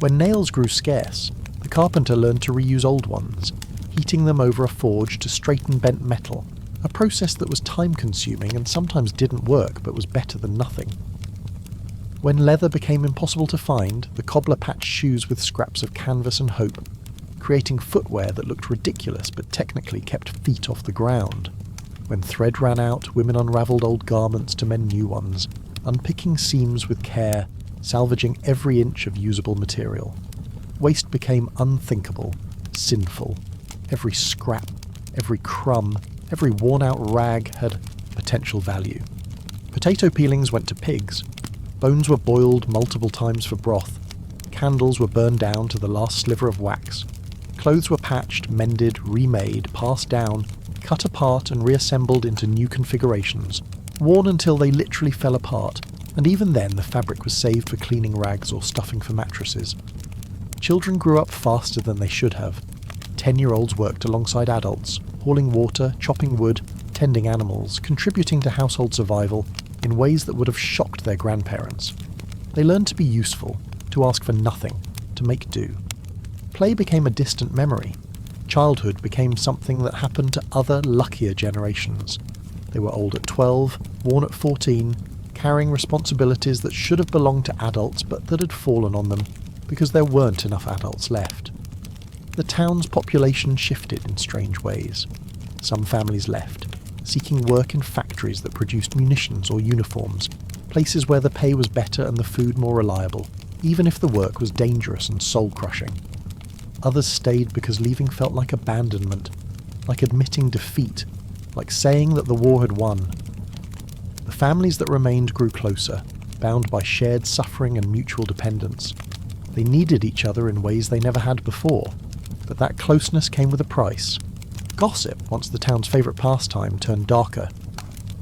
When nails grew scarce, the carpenter learned to reuse old ones, heating them over a forge to straighten bent metal, a process that was time-consuming and sometimes didn't work but was better than nothing. When leather became impossible to find, the cobbler patched shoes with scraps of canvas and hope, creating footwear that looked ridiculous but technically kept feet off the ground. When thread ran out, women unravelled old garments to mend new ones, unpicking seams with care, salvaging every inch of usable material. Waste became unthinkable, sinful. Every scrap, every crumb, every worn-out rag had potential value. Potato peelings went to pigs. Bones were boiled multiple times for broth. Candles were burned down to the last sliver of wax. Clothes were patched, mended, remade, passed down, cut apart and reassembled into new configurations, worn until they literally fell apart, and even then the fabric was saved for cleaning rags or stuffing for mattresses. Children grew up faster than they should have. 10-year-olds worked alongside adults, hauling water, chopping wood, tending animals, contributing to household survival in ways that would have shocked their grandparents. They learned to be useful, to ask for nothing, to make do. Play became a distant memory. Childhood became something that happened to other, luckier generations. They were old at 12, worn at 14, carrying responsibilities that should have belonged to adults but that had fallen on them because there weren't enough adults left. The town's population shifted in strange ways. Some families left, seeking work in factories that produced munitions or uniforms, places where the pay was better and the food more reliable, even if the work was dangerous and soul-crushing. Others stayed because leaving felt like abandonment, like admitting defeat, like saying that the war had won. The families that remained grew closer, bound by shared suffering and mutual dependence. They needed each other in ways they never had before, but that closeness came with a price. Gossip, once the town's favourite pastime, turned darker.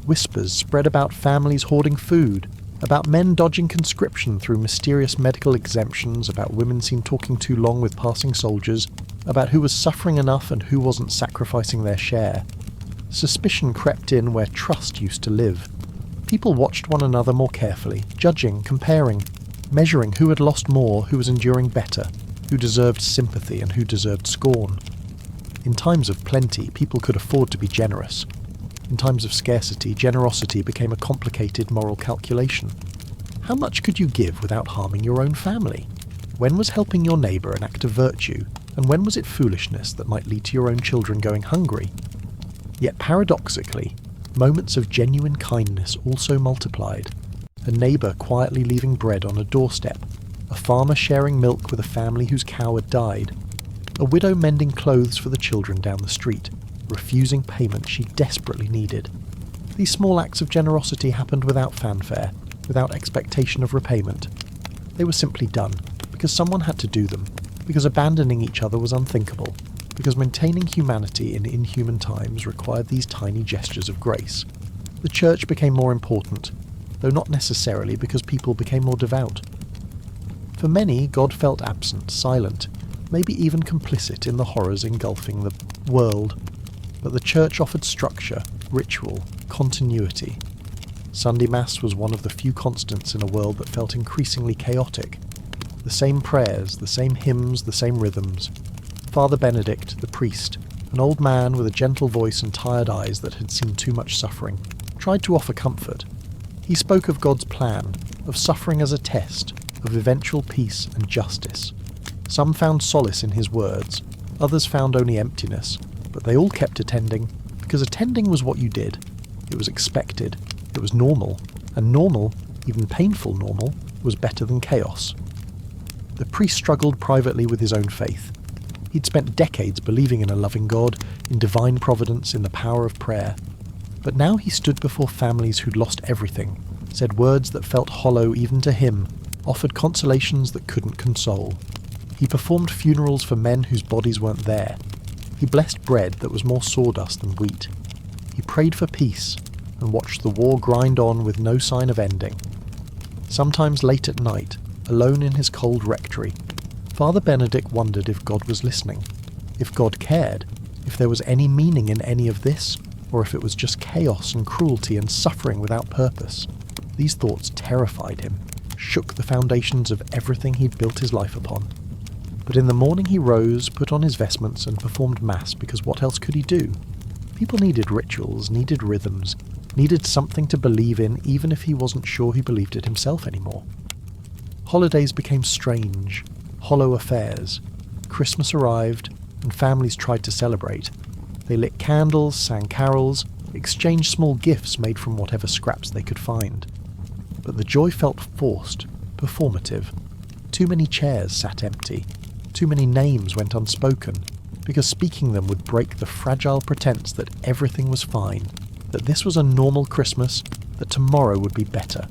Whispers spread about families hoarding food, about men dodging conscription through mysterious medical exemptions, about women seen talking too long with passing soldiers, about who was suffering enough and who wasn't sacrificing their share. Suspicion crept in where trust used to live. People watched one another more carefully, judging, comparing, measuring who had lost more, who was enduring better, who deserved sympathy and who deserved scorn. In times of plenty, people could afford to be generous. In times of scarcity, generosity became a complicated moral calculation. How much could you give without harming your own family? When was helping your neighbour an act of virtue, and when was it foolishness that might lead to your own children going hungry? Yet paradoxically, moments of genuine kindness also multiplied. A neighbour quietly leaving bread on a doorstep, a farmer sharing milk with a family whose cow had died, a widow mending clothes for the children down the street, refusing payment she desperately needed. These small acts of generosity happened without fanfare, without expectation of repayment. They were simply done, because someone had to do them, because abandoning each other was unthinkable, because maintaining humanity in inhuman times required these tiny gestures of grace. The church became more important, though not necessarily because people became more devout. For many, God felt absent, silent, maybe even complicit in the horrors engulfing the world. But the church offered structure, ritual, continuity. Sunday Mass was one of the few constants in a world that felt increasingly chaotic. The same prayers, the same hymns, the same rhythms. Father Benedict, the priest, an old man with a gentle voice and tired eyes that had seen too much suffering, tried to offer comfort. He spoke of God's plan, of suffering as a test, of eventual peace and justice. Some found solace in his words, others found only emptiness, but they all kept attending, because attending was what you did. It was expected, it was normal, and normal, even painful normal, was better than chaos. The priest struggled privately with his own faith. He'd spent decades believing in a loving God, in divine providence, in the power of prayer. But now he stood before families who'd lost everything, said words that felt hollow even to him, offered consolations that couldn't console. He performed funerals for men whose bodies weren't there. He blessed bread that was more sawdust than wheat. He prayed for peace and watched the war grind on with no sign of ending. Sometimes late at night, alone in his cold rectory, Father Benedict wondered if God was listening, if God cared, if there was any meaning in any of this, or if it was just chaos and cruelty and suffering without purpose. These thoughts terrified him, shook the foundations of everything he'd built his life upon. But in the morning he rose, put on his vestments and performed Mass, because what else could he do? People needed rituals, needed rhythms, needed something to believe in even if he wasn't sure he believed it himself anymore. Holidays became strange, hollow affairs. Christmas arrived, and families tried to celebrate. They lit candles, sang carols, exchanged small gifts made from whatever scraps they could find. But the joy felt forced, performative. Too many chairs sat empty. Too many names went unspoken, because speaking them would break the fragile pretense that everything was fine, that this was a normal Christmas, that tomorrow would be better.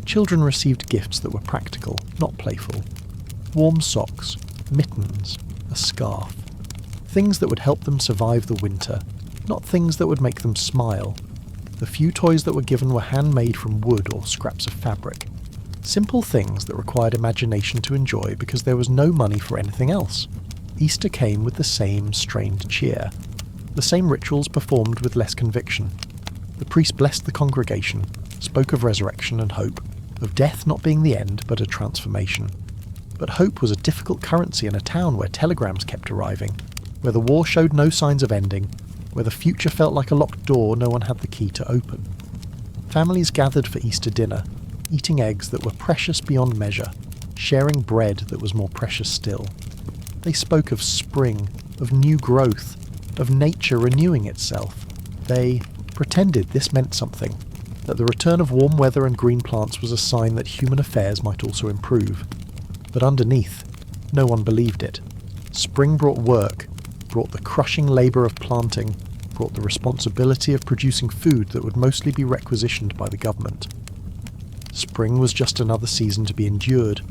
Children received gifts that were practical, not playful. Warm socks, mittens, a scarf. Things that would help them survive the winter, not things that would make them smile. The few toys that were given were handmade from wood or scraps of fabric. Simple things that required imagination to enjoy because there was no money for anything else. Easter came with the same strained cheer. The same rituals performed with less conviction. The priest blessed the congregation, spoke of resurrection and hope, of death not being the end but a transformation. But hope was a difficult currency in a town where telegrams kept arriving, where the war showed no signs of ending, where the future felt like a locked door no one had the key to open. Families gathered for Easter dinner, eating eggs that were precious beyond measure, sharing bread that was more precious still. They spoke of spring, of new growth, of nature renewing itself. They pretended this meant something, that the return of warm weather and green plants was a sign that human affairs might also improve. But underneath, no one believed it. Spring brought work, brought the crushing labour of planting, brought the responsibility of producing food that would mostly be requisitioned by the government. Spring was just another season to be endured.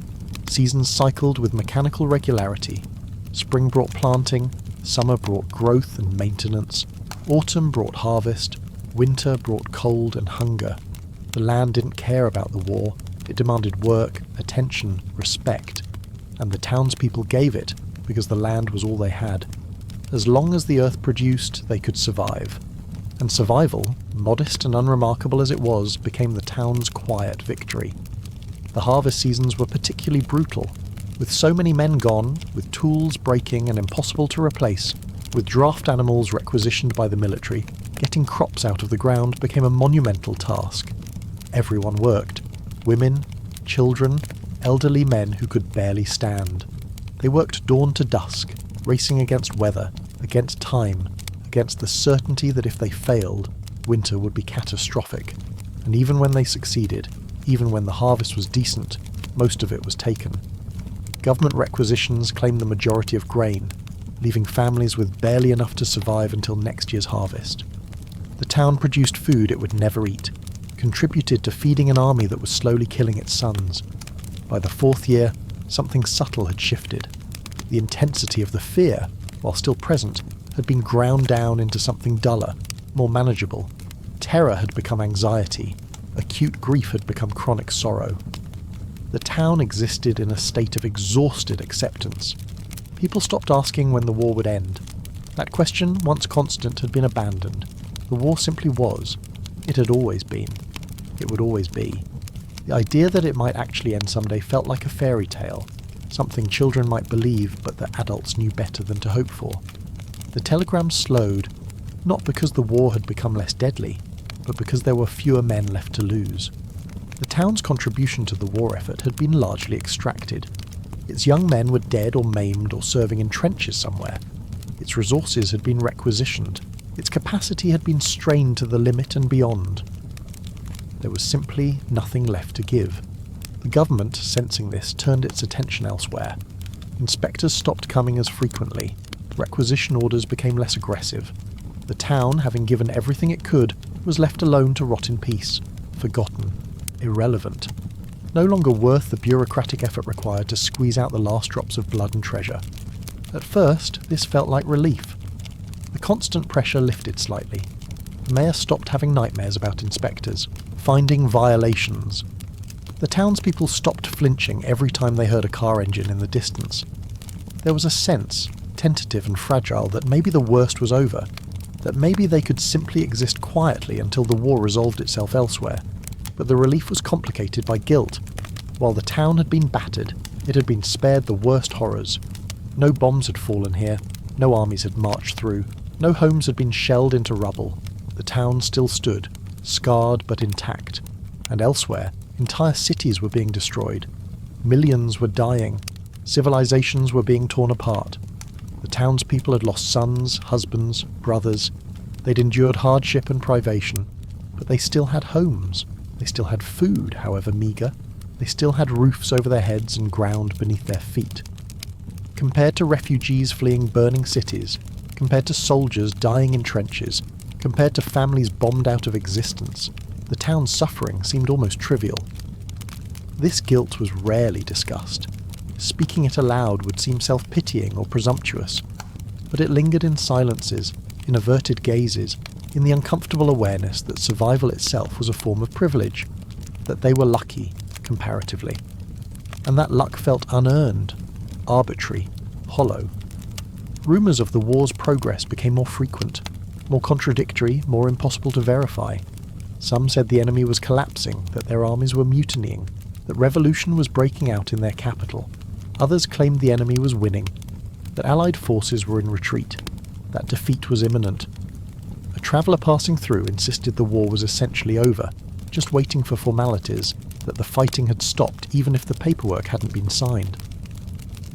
Seasons cycled with mechanical regularity. Spring brought planting, summer brought growth and maintenance, autumn brought harvest, winter brought cold and hunger. The land didn't care about the war. It demanded work, attention, respect, and the townspeople gave it because the land was all they had. As long as the earth produced, they could survive. And survival, modest and unremarkable as it was, became the town's quiet victory. The harvest seasons were particularly brutal, with so many men gone, with tools breaking and impossible to replace, with draft animals requisitioned by the military. Getting crops out of the ground became a monumental task. Everyone worked. Women, children, elderly men who could barely stand. They worked dawn to dusk, racing against weather, against time, against the certainty that if they failed, winter would be catastrophic. And even when they succeeded, even when the harvest was decent, most of it was taken. Government requisitions claimed the majority of grain, leaving families with barely enough to survive until next year's harvest. The town produced food it would never eat, contributed to feeding an army that was slowly killing its sons. By the 4th year, something subtle had shifted. The intensity of the fear, while still present, had been ground down into something duller, more manageable. Terror had become anxiety. Acute grief had become chronic sorrow. The town existed in a state of exhausted acceptance. People stopped asking when the war would end. That question, once constant, had been abandoned. The war simply was. It had always been. It would always be. The idea that it might actually end someday felt like a fairy tale, something children might believe but that adults knew better than to hope for. The telegrams slowed, not because the war had become less deadly, but because there were fewer men left to lose. The town's contribution to the war effort had been largely extracted. Its young men were dead or maimed or serving in trenches somewhere. Its resources had been requisitioned. Its capacity had been strained to the limit and beyond. There was simply nothing left to give. The government, sensing this, turned its attention elsewhere. Inspectors stopped coming as frequently. Requisition orders became less aggressive. The town, having given everything it could, was left alone to rot in peace, forgotten, irrelevant, no longer worth the bureaucratic effort required to squeeze out the last drops of blood and treasure. At first, this felt like relief. The constant pressure lifted slightly. The mayor stopped having nightmares about inspectors, finding violations. The townspeople stopped flinching every time they heard a car engine in the distance. There was a sense, tentative and fragile, that maybe the worst was over, that maybe they could simply exist quietly until the war resolved itself elsewhere. But the relief was complicated by guilt. While the town had been battered, it had been spared the worst horrors. No bombs had fallen here, no armies had marched through, no homes had been shelled into rubble. The town still stood, scarred but intact. And elsewhere, entire cities were being destroyed. Millions were dying. Civilizations were being torn apart. The townspeople had lost sons, husbands, brothers. They'd endured hardship and privation, but they still had homes. They still had food, however meagre. They still had roofs over their heads and ground beneath their feet. Compared to refugees fleeing burning cities, compared to soldiers dying in trenches, compared to families bombed out of existence, the town's suffering seemed almost trivial. This guilt was rarely discussed. Speaking it aloud would seem self-pitying or presumptuous, but it lingered in silences, in averted gazes, in the uncomfortable awareness that survival itself was a form of privilege, that they were lucky, comparatively. And that luck felt unearned, arbitrary, hollow. Rumours of the war's progress became more frequent, more contradictory, more impossible to verify. Some said the enemy was collapsing, that their armies were mutinying, that revolution was breaking out in their capital. Others claimed the enemy was winning, that Allied forces were in retreat, that defeat was imminent. A traveller passing through insisted the war was essentially over, just waiting for formalities, that the fighting had stopped even if the paperwork hadn't been signed.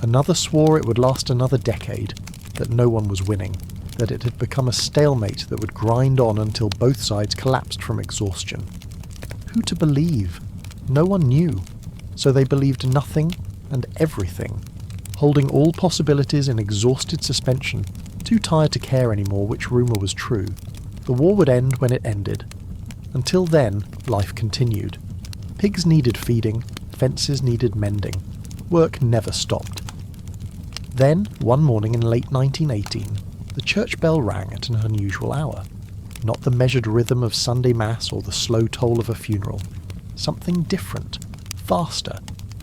Another swore it would last another decade, that no one was winning, that it had become a stalemate that would grind on until both sides collapsed from exhaustion. Who to believe? No one knew, so they believed nothing and everything, holding all possibilities in exhausted suspension, too tired to care anymore which rumour was true. The war would end when it ended. Until then, life continued. Pigs needed feeding, fences needed mending. Work never stopped. Then, one morning in late 1918, the church bell rang at an unusual hour. Not the measured rhythm of Sunday Mass or the slow toll of a funeral. Something different, faster,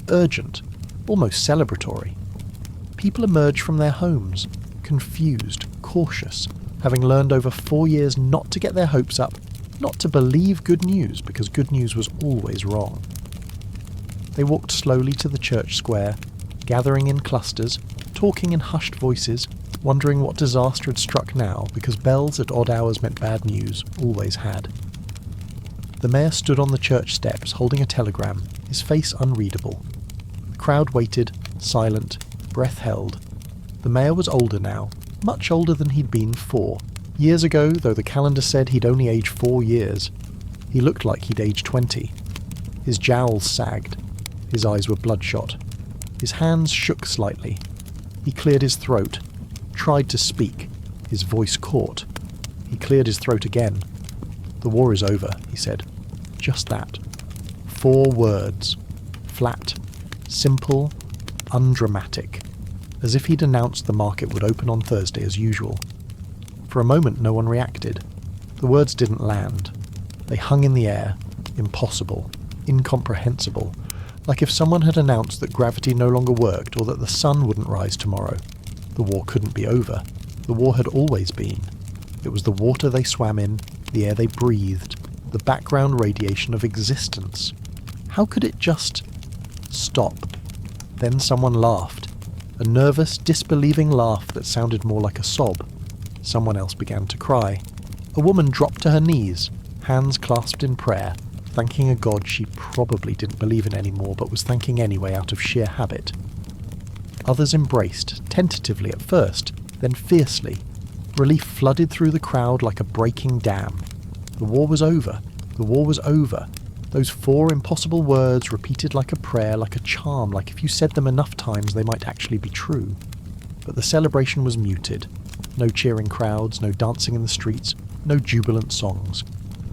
urgent, almost celebratory. People emerged from their homes, confused, cautious, having learned over 4 years not to get their hopes up, not to believe good news because good news was always wrong. They walked slowly to the church square, gathering in clusters, talking in hushed voices, wondering what disaster had struck now because bells at odd hours meant bad news, always had. The mayor stood on the church steps holding a telegram, his face unreadable. The crowd waited, silent, breath held. The mayor was older now, much older than he'd been 4 years ago, though the calendar said he'd only aged 4 years. He looked like he'd aged 20. His jowls sagged. His eyes were bloodshot. His hands shook slightly. He cleared his throat, tried to speak. His voice caught. He cleared his throat again. "The war is over," he said. Just that. 4 words. Flat, simple, undramatic. As if he'd announced the market would open on Thursday as usual. For a moment no one reacted. The words didn't land. They hung in the air, impossible, incomprehensible, like if someone had announced that gravity no longer worked or that the sun wouldn't rise tomorrow. The war couldn't be over. The war had always been. It was the water they swam in, the air they breathed, the background radiation of existence. How could it just stop? Then someone laughed. A nervous, disbelieving laugh that sounded more like a sob. Someone else began to cry. A woman dropped to her knees, hands clasped in prayer, thanking a god she probably didn't believe in anymore but was thanking anyway out of sheer habit. Others embraced, tentatively at first, then fiercely. Relief flooded through the crowd like a breaking dam. The war was over. The war was over. Those 4 impossible words repeated like a prayer, like a charm, like if you said them enough times they might actually be true. But the celebration was muted. No cheering crowds, no dancing in the streets, no jubilant songs.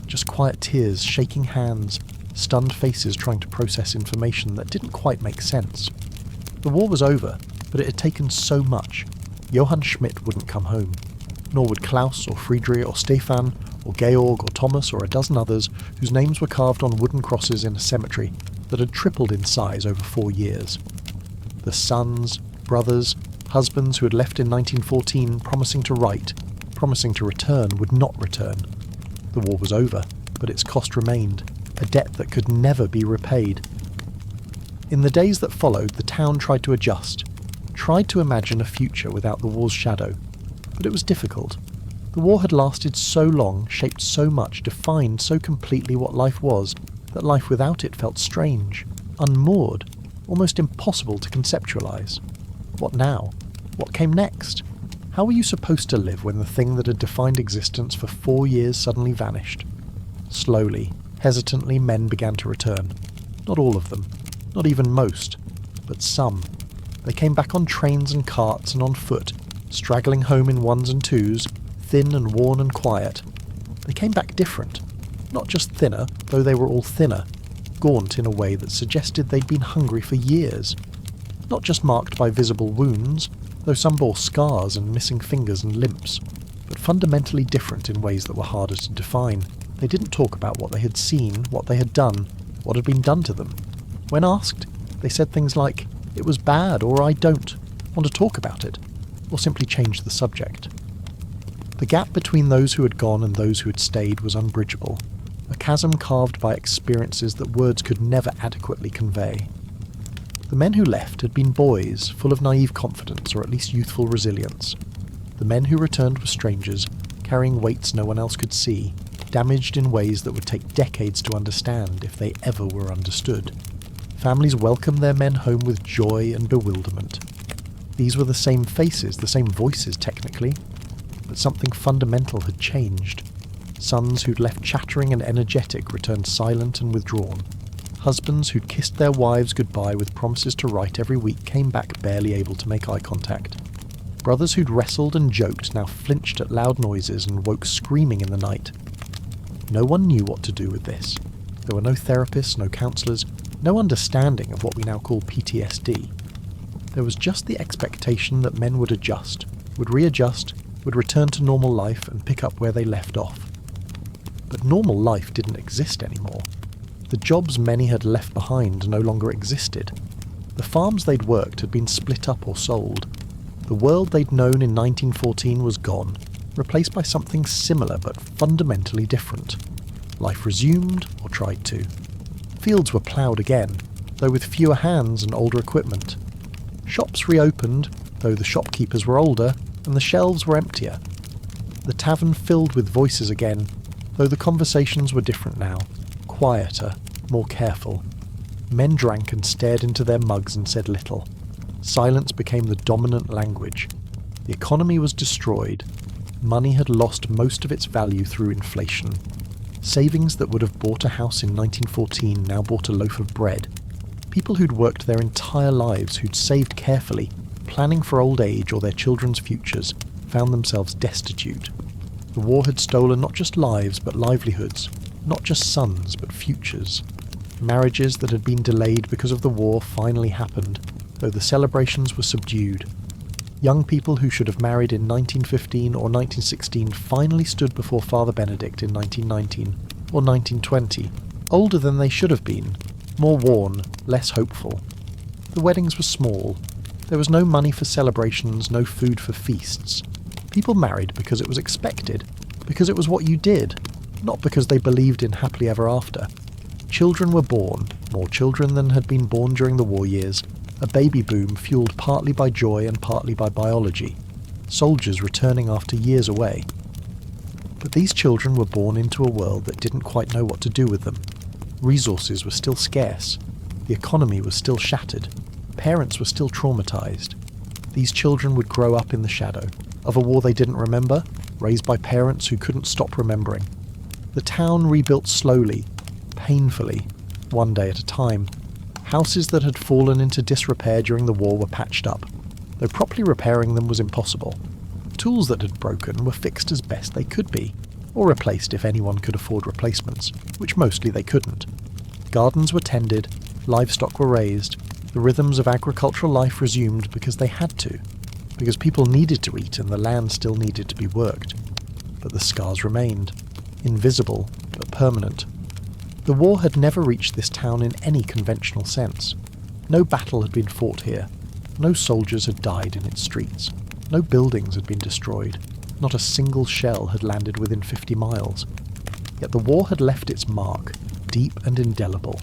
Just quiet tears, shaking hands, stunned faces trying to process information that didn't quite make sense. The war was over, but it had taken so much. Johann Schmidt wouldn't come home. Nor would Klaus or Friedrich or Stefan or Georg or Thomas or a dozen others whose names were carved on wooden crosses in a cemetery that had tripled in size over 4 years. The sons, brothers, husbands who had left in 1914 promising to write, promising to return, would not return. The war was over, but its cost remained, a debt that could never be repaid. In the days that followed, the town tried to adjust, tried to imagine a future without the war's shadow, but it was difficult. The war had lasted so long, shaped so much, defined so completely what life was, that life without it felt strange, unmoored, almost impossible to conceptualize. What now? What came next? How were you supposed to live when the thing that had defined existence for 4 years suddenly vanished? Slowly, hesitantly, men began to return. Not all of them, not even most, but some. They came back on trains and carts and on foot, straggling home in 1s and 2s, thin and worn and quiet. They came back different. Not just thinner, though they were all thinner, gaunt in a way that suggested they'd been hungry for years. Not just marked by visible wounds, though some bore scars and missing fingers and limps, but fundamentally different in ways that were harder to define. They didn't talk about what they had seen, what they had done, what had been done to them. When asked, they said things like, "It was bad," or "I don't want to talk about it," or simply changed the subject. The gap between those who had gone and those who had stayed was unbridgeable, a chasm carved by experiences that words could never adequately convey. The men who left had been boys, full of naive confidence or at least youthful resilience. The men who returned were strangers, carrying weights no one else could see, damaged in ways that would take decades to understand if they ever were understood. Families welcomed their men home with joy and bewilderment. These were the same faces, the same voices technically, but something fundamental had changed. Sons who'd left chattering and energetic returned silent and withdrawn. Husbands who'd kissed their wives goodbye with promises to write every week came back barely able to make eye contact. Brothers who'd wrestled and joked now flinched at loud noises and woke screaming in the night. No one knew what to do with this. There were no therapists, no counsellors, no understanding of what we now call PTSD. There was just the expectation that men would adjust, would readjust, would return to normal life and pick up where they left off. But normal life didn't exist anymore. The jobs many had left behind no longer existed. The farms they'd worked had been split up or sold. The world they'd known in 1914 was gone, replaced by something similar but fundamentally different. Life resumed, or tried to. Fields were ploughed again, though with fewer hands and older equipment. Shops reopened, though the shopkeepers were older, and the shelves were emptier. The tavern filled with voices again, though the conversations were different now, quieter, more careful. Men drank and stared into their mugs and said little. Silence became the dominant language. The economy was destroyed. Money had lost most of its value through inflation. Savings that would have bought a house in 1914 now bought a loaf of bread. People who'd worked their entire lives, who'd saved carefully, planning for old age or their children's futures, found themselves destitute. The war had stolen not just lives but livelihoods, not just sons but futures. Marriages that had been delayed because of the war finally happened, though the celebrations were subdued. Young people who should have married in 1915 or 1916 finally stood before Father Benedict in 1919 or 1920, older than they should have been, more worn, less hopeful. The weddings were small. There was no money for celebrations, no food for feasts. People married because it was expected, because it was what you did, not because they believed in happily ever after. Children were born, more children than had been born during the war years, a baby boom fueled partly by joy and partly by biology, soldiers returning after years away. But these children were born into a world that didn't quite know what to do with them. Resources were still scarce, the economy was still shattered, parents were still traumatized. These children would grow up in the shadow of a war they didn't remember, raised by parents who couldn't stop remembering. The town rebuilt slowly, painfully, one day at a time. Houses that had fallen into disrepair during the war were patched up, though properly repairing them was impossible. Tools that had broken were fixed as best they could be, or replaced if anyone could afford replacements, which mostly they couldn't. Gardens were tended, livestock were raised, the rhythms of agricultural life resumed because they had to, because people needed to eat and the land still needed to be worked. But the scars remained, invisible but permanent. The war had never reached this town in any conventional sense. No battle had been fought here. No soldiers had died in its streets. No buildings had been destroyed. Not a single shell had landed within 50 miles. Yet the war had left its mark, deep and indelible.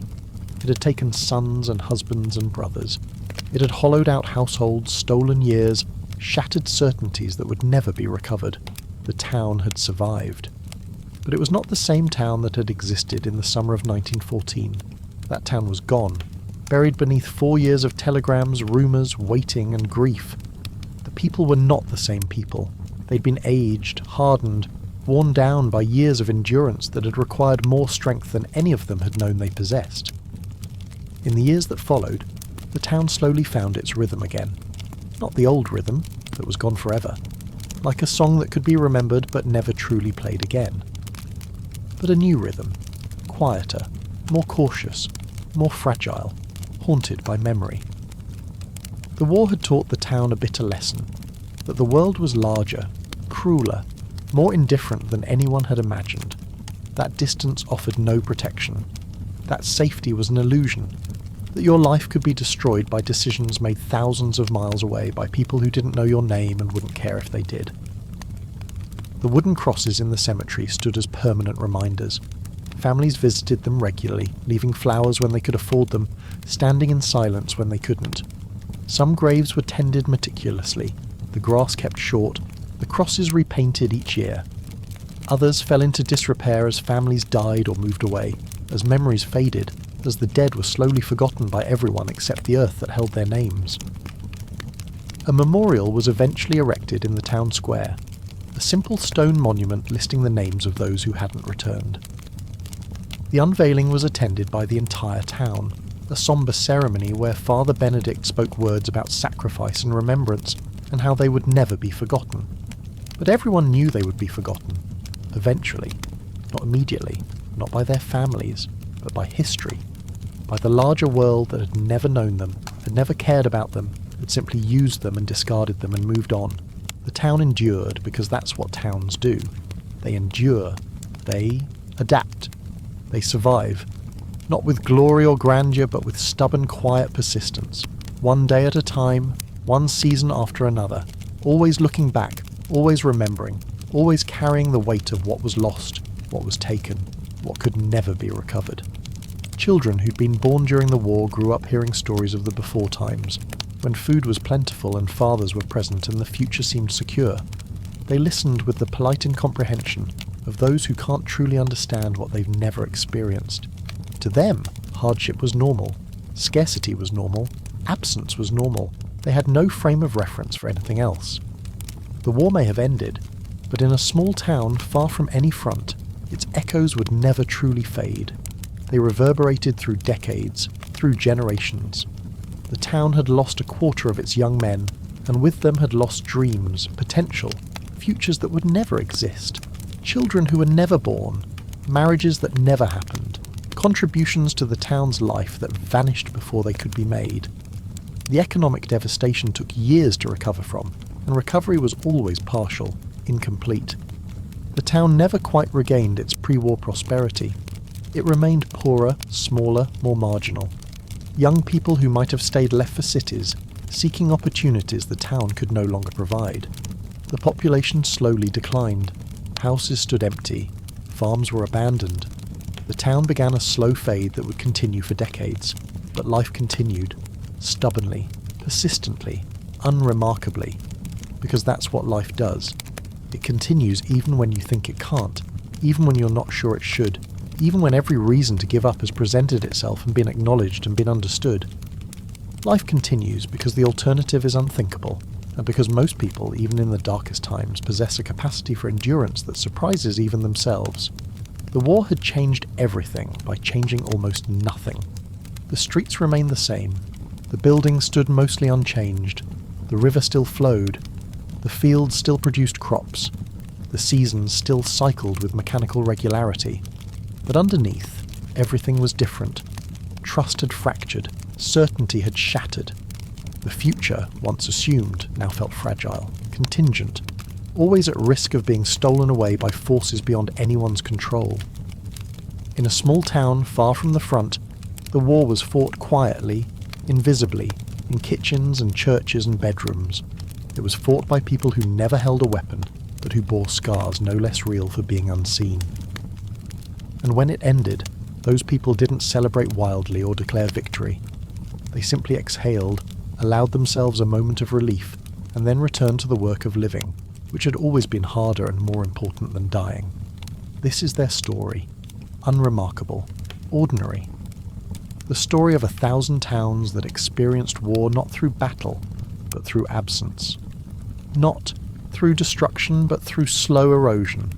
It had taken sons and husbands and brothers. It had hollowed out households, stolen years, shattered certainties that would never be recovered. The town had survived. But it was not the same town that had existed in the summer of 1914. That town was gone, buried beneath 4 years of telegrams, rumours, waiting and grief. The people were not the same people. They'd been aged, hardened, worn down by years of endurance that had required more strength than any of them had known they possessed. In the years that followed, the town slowly found its rhythm again. Not the old rhythm, that was gone forever, like a song that could be remembered but never truly played again. But a new rhythm, quieter, more cautious, more fragile, haunted by memory. The war had taught the town a bitter lesson, that the world was larger, crueler, more indifferent than anyone had imagined. That distance offered no protection. That safety was an illusion, that your life could be destroyed by decisions made thousands of miles away by people who didn't know your name and wouldn't care if they did. The wooden crosses in the cemetery stood as permanent reminders. Families visited them regularly, leaving flowers when they could afford them, standing in silence when they couldn't. Some graves were tended meticulously, the grass kept short, the crosses repainted each year. Others fell into disrepair as families died or moved away, as memories faded, as the dead were slowly forgotten by everyone except the earth that held their names. A memorial was eventually erected in the town square, a simple stone monument listing the names of those who hadn't returned. The unveiling was attended by the entire town, a sombre ceremony where Father Benedict spoke words about sacrifice and remembrance and how they would never be forgotten. But everyone knew they would be forgotten, eventually, not immediately, not by their families, but by history, by the larger world that had never known them, had never cared about them, had simply used them and discarded them and moved on. The town endured because that's what towns do. They endure. They adapt. They survive. Not with glory or grandeur, but with stubborn, quiet persistence. One day at a time, one season after another. Always looking back, always remembering, always carrying the weight of what was lost, what was taken, what could never be recovered. Children who'd been born during the war grew up hearing stories of the before times, when food was plentiful and fathers were present and the future seemed secure. They listened with the polite incomprehension of those who can't truly understand what they've never experienced. To them, hardship was normal, scarcity was normal, absence was normal. They had no frame of reference for anything else. The war may have ended, but in a small town far from any front, its echoes would never truly fade. They reverberated through decades, through generations. The town had lost a quarter of its young men, and with them had lost dreams, potential, futures that would never exist. children who were never born, marriages that never happened, contributions to the town's life that vanished before they could be made. The economic devastation took years to recover from, and recovery was always partial, incomplete. The town never quite regained its pre-war prosperity. It remained poorer, smaller, more marginal. Young people who might have stayed left for cities, seeking opportunities the town could no longer provide. The population slowly declined. Houses stood empty. Farms were abandoned. The town began a slow fade that would continue for decades, but life continued, stubbornly, persistently, unremarkably, because that's what life does. It continues even when you think it can't, even when you're not sure it should, even when every reason to give up has presented itself and been acknowledged and been understood. Life continues because the alternative is unthinkable, and because most people, even in the darkest times, possess a capacity for endurance that surprises even themselves. The war had changed everything by changing almost nothing. The streets remained the same. The buildings stood mostly unchanged. The river still flowed. The fields still produced crops. The seasons still cycled with mechanical regularity. But underneath, everything was different. Trust had fractured. Certainty had shattered. The future, once assumed, now felt fragile, contingent, always at risk of being stolen away by forces beyond anyone's control. In a small town far from the front, the war was fought quietly, invisibly, in kitchens and churches and bedrooms. It was fought by people who never held a weapon, but who bore scars no less real for being unseen. And when it ended, those people didn't celebrate wildly or declare victory. They simply exhaled, allowed themselves a moment of relief, and then returned to the work of living, which had always been harder and more important than dying. This is their story. Unremarkable. Ordinary. The story of 1,000 towns that experienced war not through battle, but through absence. Not through destruction, but through slow erosion.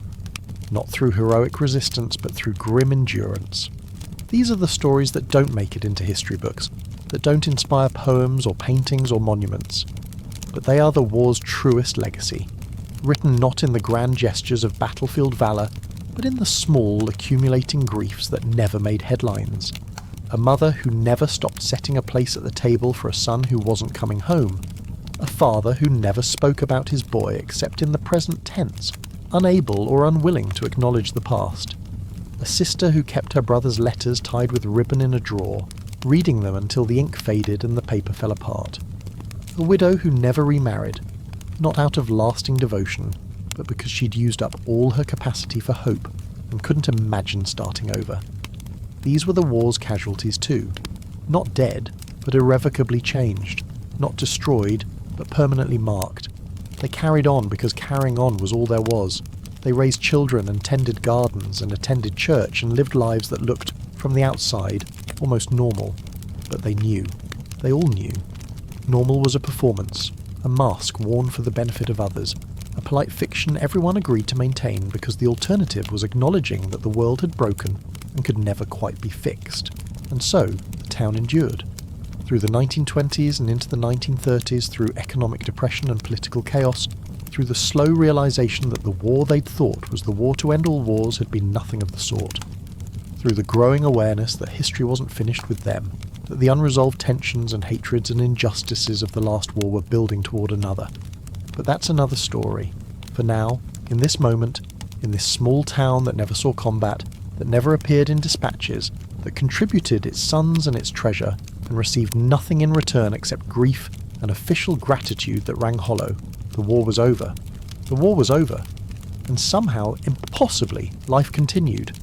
Not through heroic resistance, but through grim endurance. These are the stories that don't make it into history books, that don't inspire poems or paintings or monuments. But they are the war's truest legacy, written not in the grand gestures of battlefield valour, but in the small, accumulating griefs that never made headlines. A mother who never stopped setting a place at the table for a son who wasn't coming home. A father who never spoke about his boy except in the present tense, unable or unwilling to acknowledge the past. A sister who kept her brother's letters tied with ribbon in a drawer, reading them until the ink faded and the paper fell apart. A widow who never remarried, not out of lasting devotion, but because she'd used up all her capacity for hope and couldn't imagine starting over. These were the war's casualties too. Not dead, but irrevocably changed. Not destroyed, but permanently marked. They carried on because carrying on was all there was. They raised children and tended gardens and attended church and lived lives that looked, from the outside, almost normal. But they knew. They all knew. Normal was a performance, a mask worn for the benefit of others, a polite fiction everyone agreed to maintain because the alternative was acknowledging that the world had broken and could never quite be fixed. And so, the town endured. Through the 1920s and into the 1930s, through economic depression and political chaos, through the slow realization that the war they'd thought was the war to end all wars had been nothing of the sort. Through the growing awareness that history wasn't finished with them, that the unresolved tensions and hatreds and injustices of the last war were building toward another. But that's another story. For now, in this moment, in this small town that never saw combat, that never appeared in dispatches, that contributed its sons and its treasure, and received nothing in return except grief and official gratitude that rang hollow, the war was over. The war was over. And somehow, impossibly, life continued.